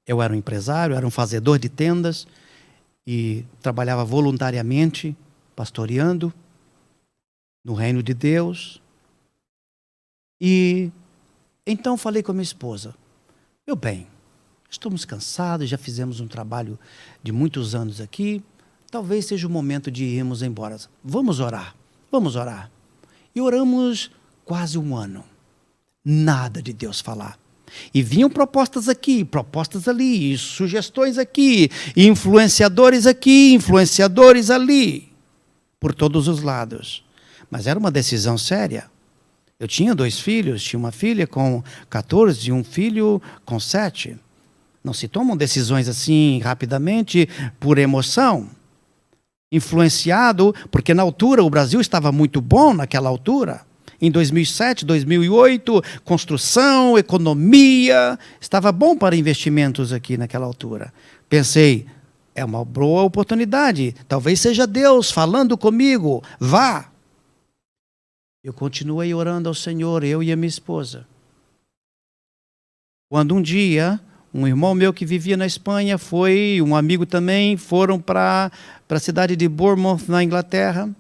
Eu era um empresário, era um fazedor de tendas e trabalhava voluntariamente, pastoreando no reino de Deus. E então falei com a minha esposa: meu bem, estamos cansados, já fizemos um trabalho de muitos anos aqui, talvez seja o momento de irmos embora. Vamos orar, vamos orar. E oramos quase um ano. Nada de Deus falar. E vinham propostas aqui, propostas ali, sugestões aqui, influenciadores aqui, influenciadores ali, por todos os lados. Mas era uma decisão séria. Eu tinha 2 filhos, tinha uma filha com 14 e um filho com 7. Não se tomam decisões assim rapidamente por emoção. Influenciado, porque na altura o Brasil estava muito bom naquela altura. Em 2007, 2008, construção, economia, estava bom para investimentos aqui naquela altura. Pensei, é uma boa oportunidade, talvez seja Deus falando comigo, vá. Eu continuei orando ao Senhor, eu e a minha esposa. Quando um dia, um irmão meu que vivia na Espanha foi, um amigo também, foram para a cidade de Bournemouth, na Inglaterra,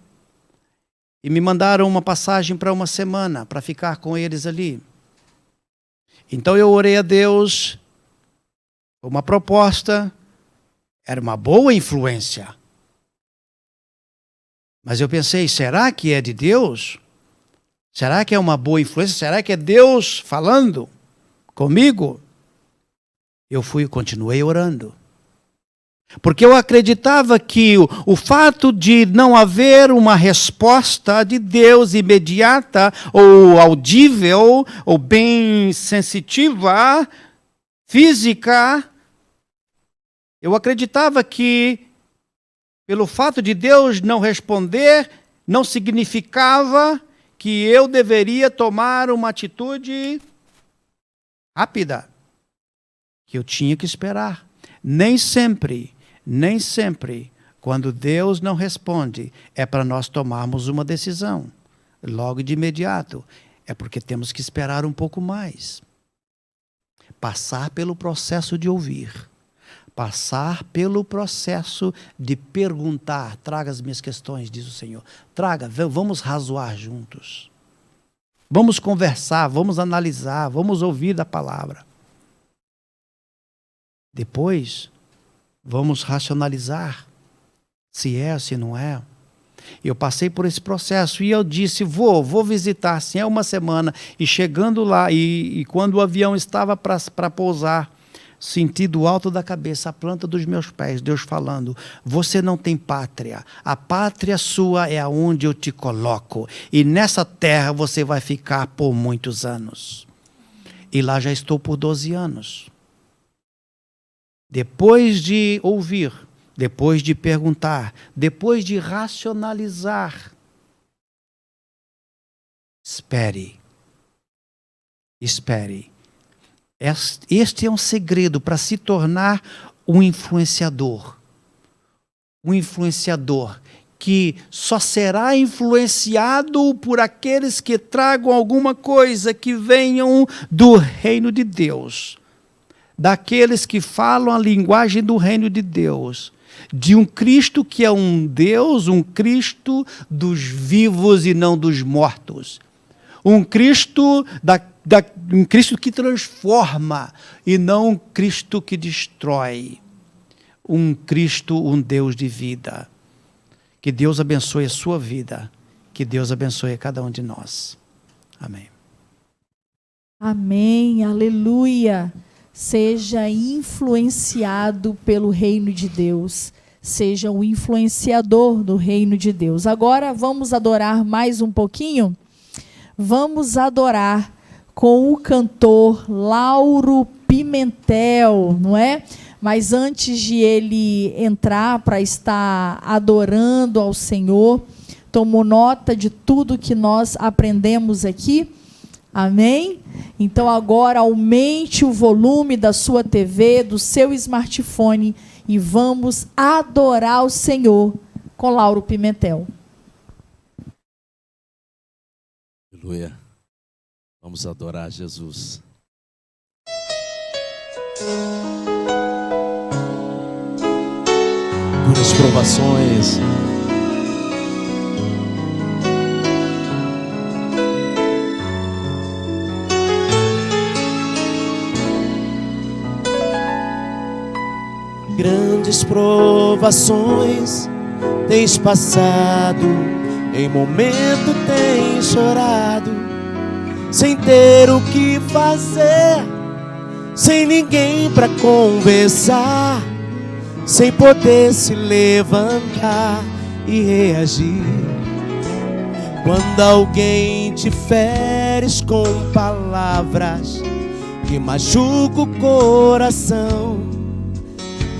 e me mandaram uma passagem para uma semana, para ficar com eles ali. Então eu orei a Deus, uma proposta, era uma boa influência. Mas eu pensei, será que é de Deus? Será que é uma boa influência? Será que é Deus falando comigo? Eu continuei orando. Porque eu acreditava que o fato de não haver uma resposta de Deus imediata, ou audível, ou bem sensitiva, física, eu acreditava que, pelo fato de Deus não responder, não significava que eu deveria tomar uma atitude rápida, que eu tinha que esperar. Nem sempre, quando Deus não responde, é para nós tomarmos uma decisão logo de imediato. É porque temos que esperar um pouco mais. Passar pelo processo de ouvir. Passar pelo processo de perguntar. Traga as minhas questões, diz o Senhor. Traga, vamos razoar juntos. Vamos conversar, vamos analisar, vamos ouvir da palavra. Depois, vamos racionalizar se é ou se não é. Eu passei por esse processo e eu disse, vou visitar, assim, é uma semana. E chegando lá, e quando o avião estava para pousar, senti do alto da cabeça, a planta dos meus pés, Deus falando, você não tem pátria, a pátria sua é aonde eu te coloco, e nessa terra você vai ficar por muitos anos. E lá já estou por 12 anos. Depois de ouvir, depois de perguntar, depois de racionalizar, espere. Este é um segredo para se tornar um influenciador. Um influenciador que só será influenciado por aqueles que tragam alguma coisa que venham do reino de Deus. Daqueles que falam a linguagem do reino de Deus, de um Cristo que é um Deus, um Cristo dos vivos e não dos mortos, um Cristo, um Cristo que transforma e não um Cristo que destrói, um Cristo, um Deus de vida. Que Deus abençoe a sua vida, que Deus abençoe a cada um de nós. Amém. Amém, aleluia. Seja influenciado pelo reino de Deus. Seja um influenciador do reino de Deus. Agora vamos adorar mais um pouquinho? Vamos adorar com o cantor Lauro Pimentel, não é? Mas antes de ele entrar para estar adorando ao Senhor, tomou nota de tudo que nós aprendemos aqui? Amém? Então agora aumente o volume da sua TV, do seu smartphone e vamos adorar o Senhor com Lauro Pimentel. Aleluia. Vamos adorar Jesus. Duras provações. Grandes provações tens passado, em momento tens chorado, sem ter o que fazer, sem ninguém para conversar, sem poder se levantar e reagir. Quando alguém te feres com palavras que machucam o coração,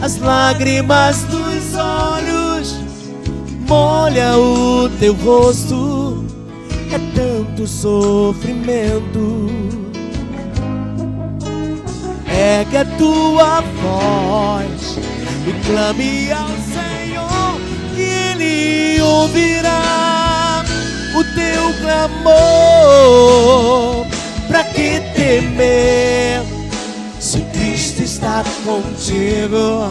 as lágrimas dos olhos molha o teu rosto, é tanto sofrimento. Ergue a tua voz e clame ao Senhor, e Ele ouvirá o teu clamor. Pra que temer, se Cristo está contigo,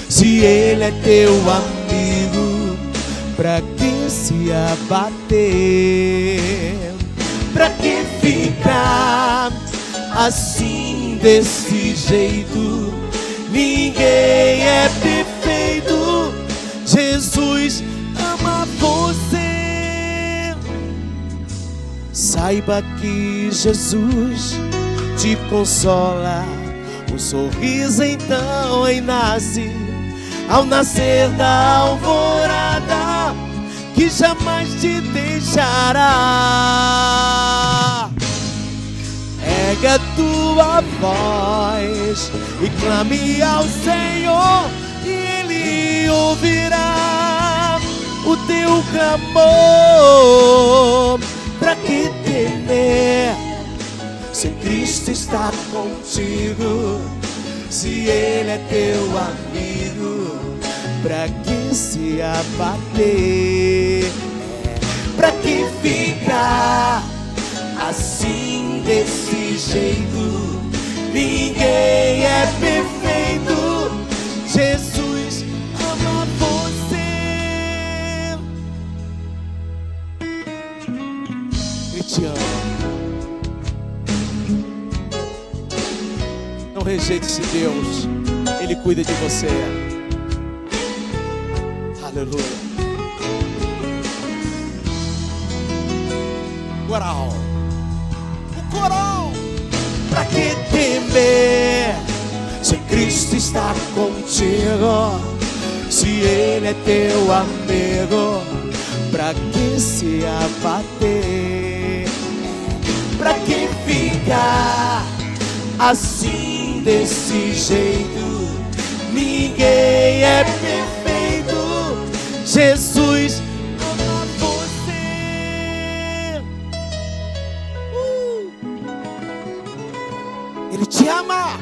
se Ele é teu amigo? Pra que se abater? Pra que ficar assim desse jeito? Ninguém é perfeito, Jesus ama você. Saiba que Jesus te consola, o sorriso então renasce ao nascer da alvorada, que jamais te deixará. Ergue a tua voz e clame ao Senhor, e Ele ouvirá o teu clamor. Pra que temer, se Cristo está contigo, se Ele é teu amigo? Pra que se abater? Pra que ficar assim desse jeito? Ninguém é perfeito, Jesus ama você. Ele te ama. Não rejeite esse Deus, Ele cuida de você. Aleluia. Coral. O coral. Pra que temer, se Cristo está contigo, se Ele é teu amigo? Pra que se abater? Pra que ficar assim desse jeito? Ninguém é perfeito, Jesus ama você. Ele te ama.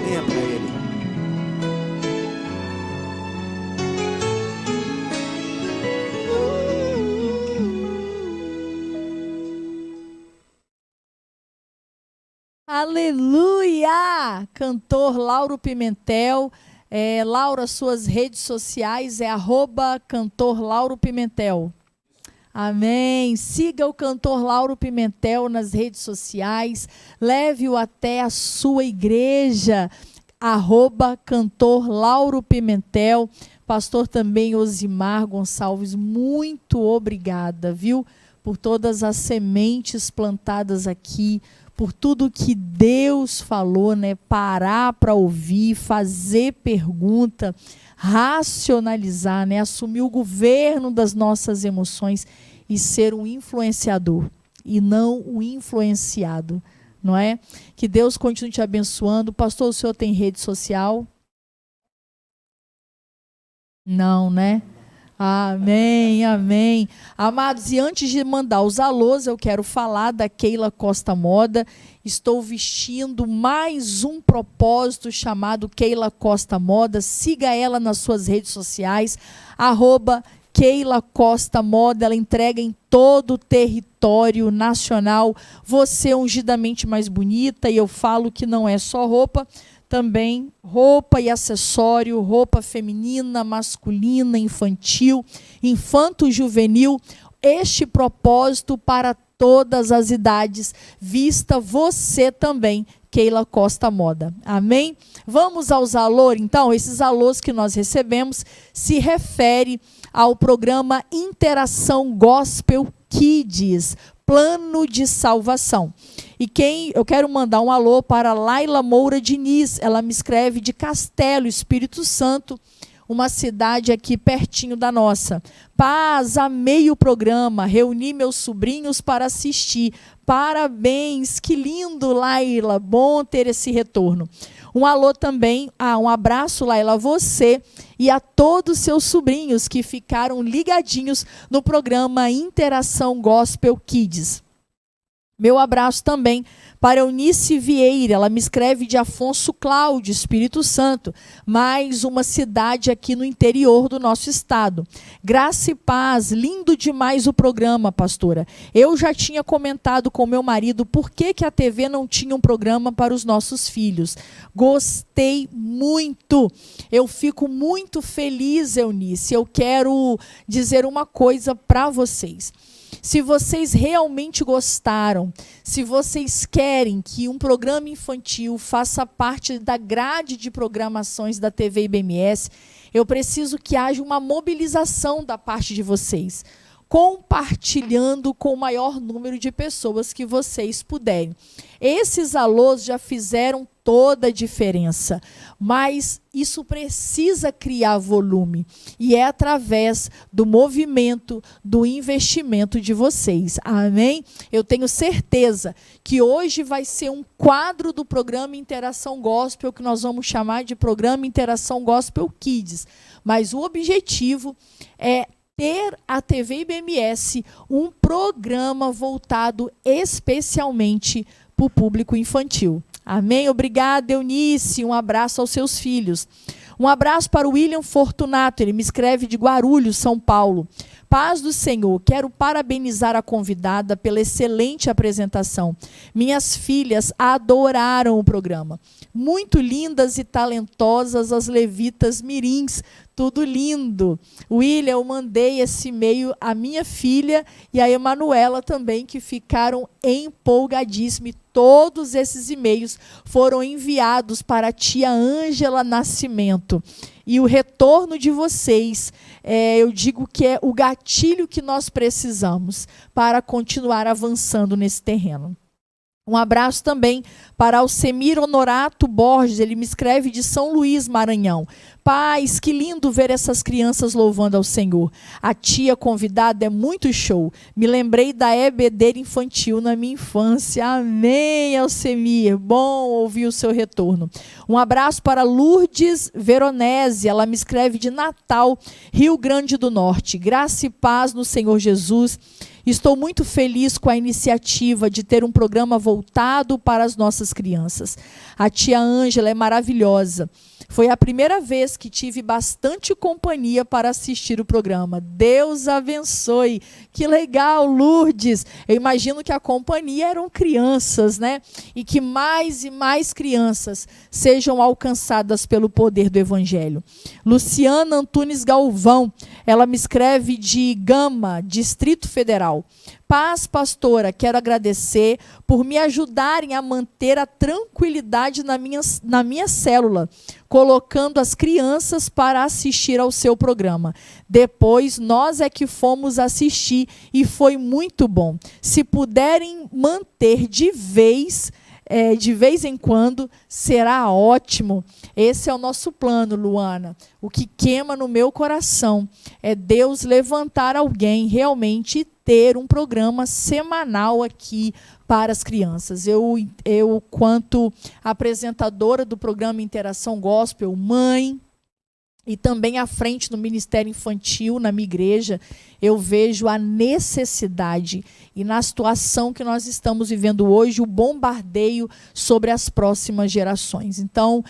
Venha para Ele. Aleluia! Cantor Lauro Pimentel. Laura, suas redes sociais é @cantor Lauro Pimentel. Amém. Siga o cantor Lauro Pimentel nas redes sociais. Leve-o até a sua igreja. @cantor Lauro Pimentel. Pastor também Osimar Gonçalves, muito obrigada, viu? Por todas as sementes plantadas aqui, por tudo que Deus falou, né? Parar para ouvir, fazer pergunta, racionalizar, né? Assumir o governo das nossas emoções e ser um influenciador e não um influenciado, não é? Que Deus continue te abençoando. Pastor, o senhor tem rede social? Não, né? Amém, amém. Amados, e antes de mandar os alôs, eu quero falar da Keila Costa Moda. Estou vestindo mais um propósito chamado Keila Costa Moda. Siga ela nas suas redes sociais, Keila Costa Moda, ela entrega em todo o território nacional. Você ungidamente mais bonita, e eu falo que não é só roupa, também roupa e acessório, roupa feminina, masculina, infantil, infanto-juvenil. Este propósito para todas as idades. Vista você também, Keila Costa Moda. Amém? Vamos aos alôs, então. Esses alôs que nós recebemos se refere ao programa Interação Gospel Kids, Plano de Salvação. E eu quero mandar um alô para Laila Moura Diniz. Ela me escreve de Castelo, Espírito Santo, uma cidade aqui pertinho da nossa. Paz, amei o programa, reuni meus sobrinhos para assistir. Parabéns, que lindo, Laila, bom ter esse retorno. Um alô também, um abraço, Laila, a você e a todos os seus sobrinhos que ficaram ligadinhos no programa Interação Gospel Kids. Meu abraço também para Eunice Vieira, ela me escreve de Afonso Cláudio, Espírito Santo, mais uma cidade aqui no interior do nosso estado. Graça e paz, lindo demais o programa, pastora. Eu já tinha comentado com meu marido por que a TV não tinha um programa para os nossos filhos. Gostei muito, eu fico muito feliz, Eunice. Eu quero dizer uma coisa para vocês. Se vocês realmente gostaram, se vocês querem que um programa infantil faça parte da grade de programações da TV IBMS, eu preciso que haja uma mobilização da parte de vocês, compartilhando com o maior número de pessoas que vocês puderem. Esses alôs já fizeram toda a diferença, mas isso precisa criar volume, e é através do movimento, do investimento de vocês. Amém? Eu tenho certeza que hoje vai ser um quadro do programa Interação Gospel, que nós vamos chamar de programa Interação Gospel Kids, mas o objetivo é ter a TV IBMS um programa voltado especialmente para o público infantil. Amém? Obrigada, Eunice. Um abraço aos seus filhos. Um abraço para o William Fortunato. Ele me escreve de Guarulhos, São Paulo. Paz do Senhor. Quero parabenizar a convidada pela excelente apresentação. Minhas filhas adoraram o programa. Muito lindas e talentosas as levitas mirins. Tudo lindo. William, eu mandei esse e-mail à minha filha e à Emanuela também, que ficaram empolgadíssimas. Todos esses e-mails foram enviados para a tia Ângela Nascimento. E o retorno de vocês, eu digo que é o gatilho que nós precisamos para continuar avançando nesse terreno. Um abraço também para Alcemir Honorato Borges, ele me escreve de São Luís, Maranhão. Paz, que lindo ver essas crianças louvando ao Senhor. A tia convidada é muito show. Me lembrei da EBD infantil na minha infância. Amém, Alcemir. Bom ouvir o seu retorno. Um abraço para Lourdes Veronese, ela me escreve de Natal, Rio Grande do Norte. Graça e paz no Senhor Jesus. Estou muito feliz com a iniciativa de ter um programa voltado para as nossas crianças. A tia Ângela é maravilhosa. Foi a primeira vez que tive bastante companhia para assistir o programa. Deus abençoe. Que legal, Lourdes. Eu imagino que a companhia eram crianças, né? E que mais e mais crianças sejam alcançadas pelo poder do Evangelho. Luciana Antunes Galvão, ela me escreve de Gama, Distrito Federal. Paz, pastora, quero agradecer por me ajudarem a manter a tranquilidade na minha célula, colocando as crianças para assistir ao seu programa. Depois, nós é que fomos assistir e foi muito bom. Se puderem manter de vez em quando, será ótimo. Esse é o nosso plano, Luana. O que queima no meu coração é Deus levantar alguém realmente e ter um programa semanal aqui para as crianças. Eu, quanto apresentadora do programa Interação Gospel, mãe, e também à frente no Ministério Infantil, na minha igreja, eu vejo a necessidade e na situação que nós estamos vivendo hoje, o bombardeio sobre as próximas gerações. Então,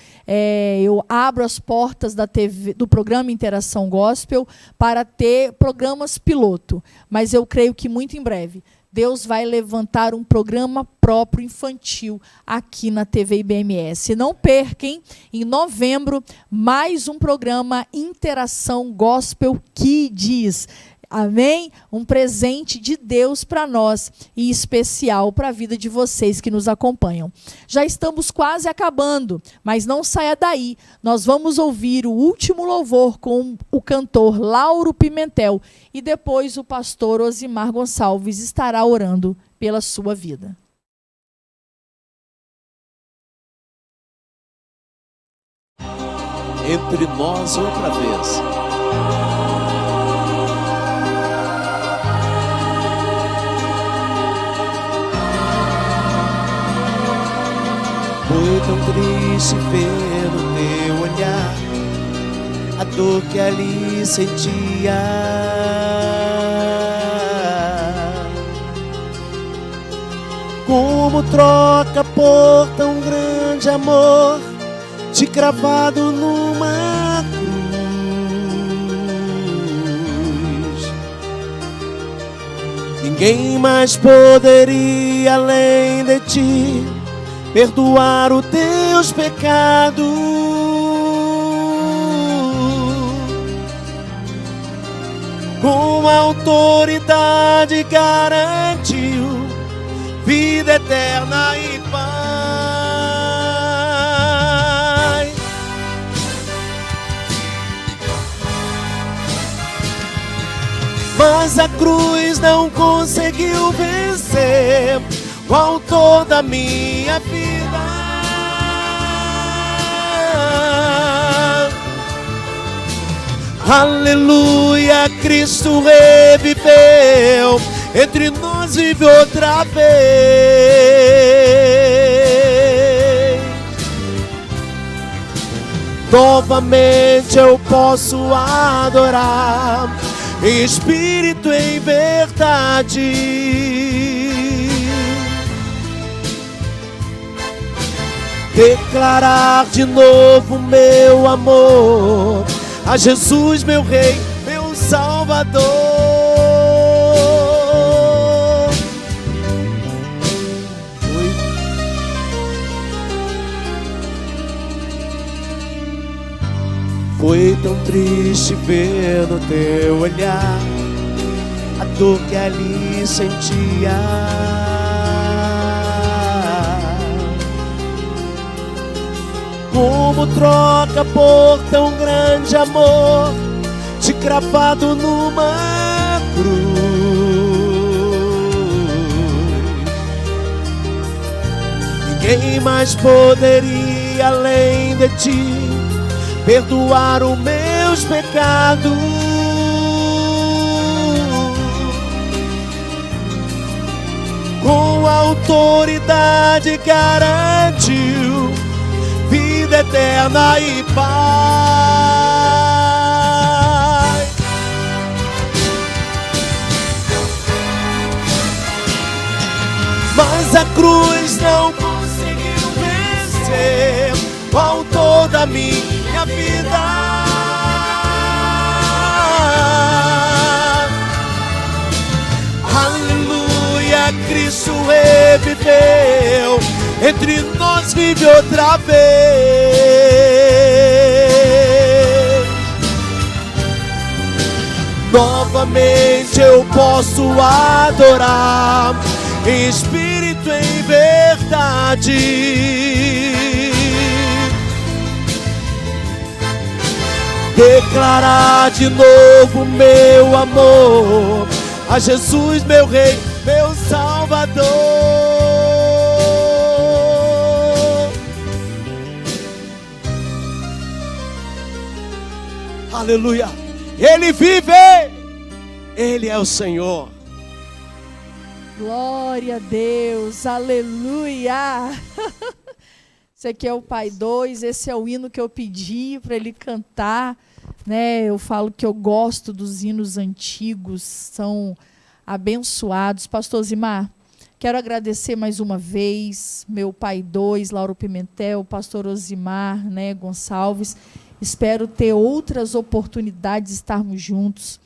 eu abro as portas da TV, do programa Interação Gospel para ter programas piloto, mas eu creio que muito em breve Deus vai levantar um programa próprio infantil aqui na TV IBMS. Não percam, em novembro, mais um programa Interação Gospel Kids. Amém? Um presente de Deus para nós e especial para a vida de vocês que nos acompanham. Já estamos quase acabando, mas não saia daí. Nós vamos ouvir o último louvor com o cantor Lauro Pimentel e depois o pastor Osimar Gonçalves estará orando pela sua vida. Entre nós outra vez. Foi tão triste ver no teu olhar a dor que ali sentia. Como troca por tão grande amor, te cravado numa cruz. Ninguém mais poderia além de ti perdoar os teus pecados. Com autoridade garantiu vida eterna e paz. Mas a cruz não conseguiu vencer o autor da minha vida. Aleluia, Cristo reviveu, entre nós vive outra vez. Novamente eu posso adorar em espírito e em verdade. Declarar de novo meu amor a Jesus, meu Rei, meu Salvador. Foi tão triste ver no teu olhar a dor que ali sentia. Como troca por tão grande amor, te cravado numa cruz. Ninguém mais poderia além de ti perdoar os meus pecados. Com autoridade garantiu vida eterna e paz. Mas a cruz não conseguiu vencer o autor da minha vida. Aleluia, Cristo reviveu, entre nós vive outra vez. Novamente eu posso adorar em espírito e em verdade. Declarar de novo meu amor a Jesus, meu Rei, meu Salvador. Aleluia, Ele vive, Ele é o Senhor. Glória a Deus, aleluia. Esse aqui é o Pai 2, esse é o hino que eu pedi para ele cantar né? Eu falo que eu gosto dos hinos antigos, são abençoados. Pastor Zimar, quero agradecer mais uma vez, meu pai 2, Lauro Pimentel, pastor Osimar, né, Gonçalves. Espero ter outras oportunidades de estarmos juntos.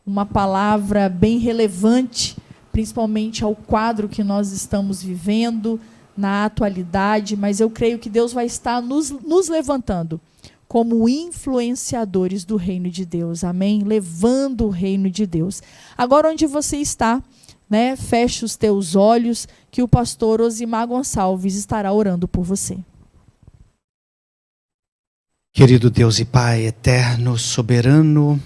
Uma palavra bem relevante, principalmente ao quadro que nós estamos vivendo, na atualidade, mas eu creio que Deus vai estar nos levantando como influenciadores do reino de Deus, amém? Levando o reino de Deus. Agora, onde você está, né? Feche os teus olhos, que o pastor Osimar Gonçalves estará orando por você. Querido Deus e Pai eterno, soberano,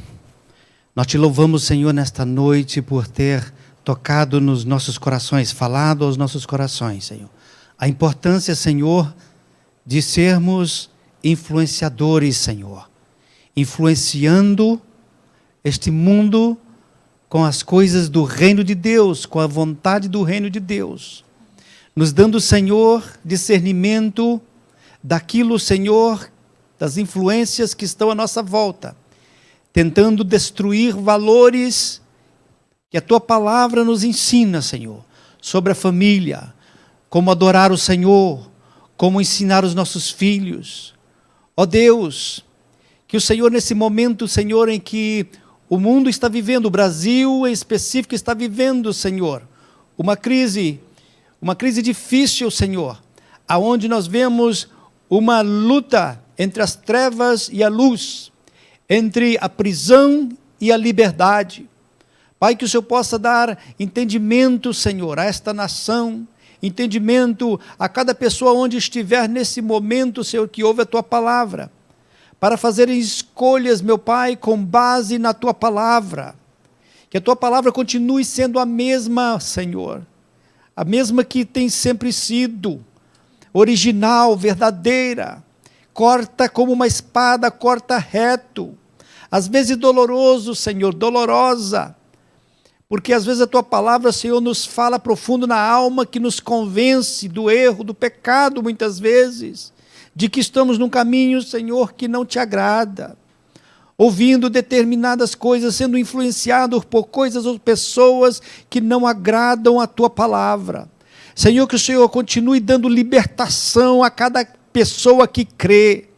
nós te louvamos, Senhor, nesta noite por ter tocado nos nossos corações, falado aos nossos corações, Senhor. A importância, Senhor, de sermos influenciadores, Senhor, influenciando este mundo com as coisas do reino de Deus, com a vontade do reino de Deus, nos dando, Senhor, discernimento daquilo, Senhor, das influências que estão à nossa volta, tentando destruir valores que a Tua palavra nos ensina, Senhor, sobre a família, como adorar o Senhor, como ensinar os nossos filhos. Ó Deus, que o Senhor nesse momento, Senhor, em que o mundo está vivendo, o Brasil em específico está vivendo, Senhor, uma crise difícil, Senhor, aonde nós vemos uma luta entre as trevas e a luz, entre a prisão e a liberdade. Pai, que o Senhor possa dar entendimento, Senhor, a esta nação, entendimento a cada pessoa onde estiver nesse momento, Senhor, que ouve a Tua palavra, para fazerem escolhas, meu Pai, com base na Tua palavra. Que a Tua palavra continue sendo a mesma, Senhor, a mesma que tem sempre sido, original, verdadeira, corta como uma espada, corta reto, às vezes doloroso, Senhor, dolorosa, porque às vezes a Tua palavra, Senhor, nos fala profundo na alma, que nos convence do erro, do pecado, muitas vezes, de que estamos num caminho, Senhor, que não Te agrada, ouvindo determinadas coisas, sendo influenciados por coisas ou pessoas que não agradam a Tua palavra. Senhor, que o Senhor continue dando libertação a cada pessoa que crê,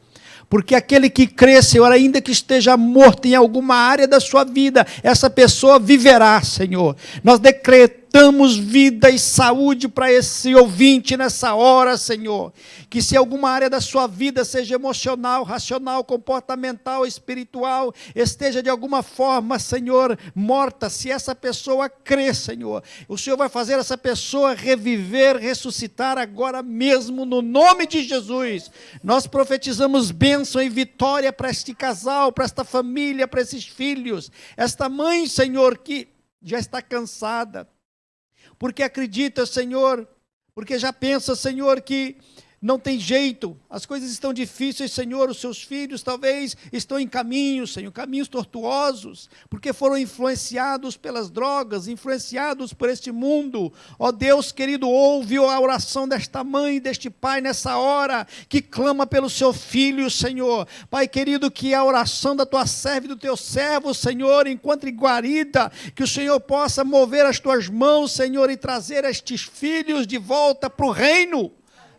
porque aquele que crê, Senhor, ainda que esteja morto em alguma área da sua vida, essa pessoa viverá, Senhor. Nós decretamos vida e saúde para esse ouvinte nessa hora, Senhor. Que se alguma área da sua vida, seja emocional, racional, comportamental, espiritual, esteja de alguma forma, Senhor, morta, se essa pessoa crê, Senhor, o Senhor vai fazer essa pessoa reviver, ressuscitar agora mesmo, no nome de Jesus. Nós profetizamos bênção e vitória para este casal, para esta família, para esses filhos, esta mãe, Senhor, que já está cansada, porque acredita, Senhor, porque já pensa, Senhor, que não tem jeito, as coisas estão difíceis, Senhor, os seus filhos talvez estão em caminhos, Senhor, caminhos tortuosos, porque foram influenciados pelas drogas, influenciados por este mundo. Ó Deus querido, ouve a oração desta mãe, deste pai nessa hora, que clama pelo seu filho, Senhor. Pai querido, que a oração da tua serva e do teu servo, Senhor, encontre guarida, que o Senhor possa mover as tuas mãos, Senhor, e trazer estes filhos de volta para o reino.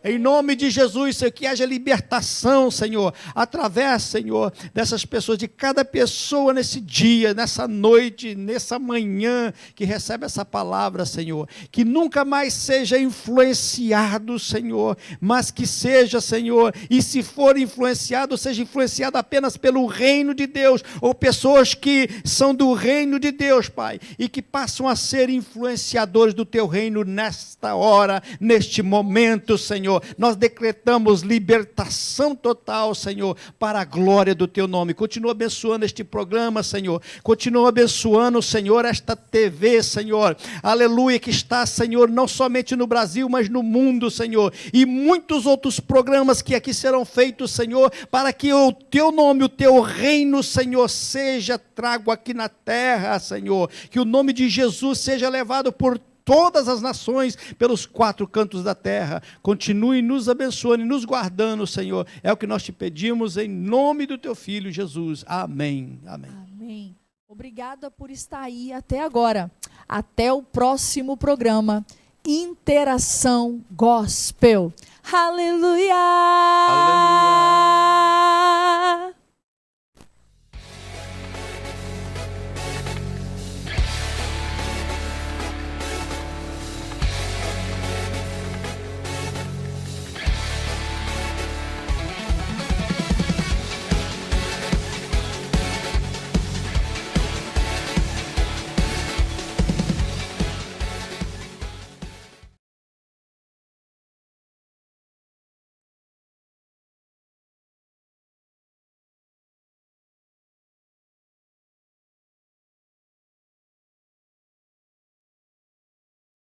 Em nome de Jesus, Senhor, que haja libertação, Senhor, através, Senhor, dessas pessoas, de cada pessoa nesse dia, nessa noite, nessa manhã, que recebe essa palavra, Senhor, que nunca mais seja influenciado, Senhor, mas que seja, Senhor, e se for influenciado, seja influenciado apenas pelo reino de Deus, ou pessoas que são do reino de Deus, Pai, e que passam a ser influenciadores do teu reino nesta hora, neste momento, Senhor. Nós decretamos libertação total, Senhor, para a glória do Teu nome. Continua abençoando este programa, Senhor. Continua abençoando, Senhor, esta TV, Senhor. Aleluia, que está, Senhor, não somente no Brasil, mas no mundo, Senhor. E muitos outros programas que aqui serão feitos, Senhor, para que o Teu nome, o Teu reino, Senhor, seja trago aqui na terra, Senhor. Que o nome de Jesus seja levado por todas as nações pelos 4 cantos da terra. Continue nos abençoando e nos guardando, Senhor. É o que nós te pedimos em nome do teu Filho Jesus. Amém. Amém. Amém. Obrigada por estar aí até agora. Até o próximo programa. Interação Gospel. Aleluia! Aleluia!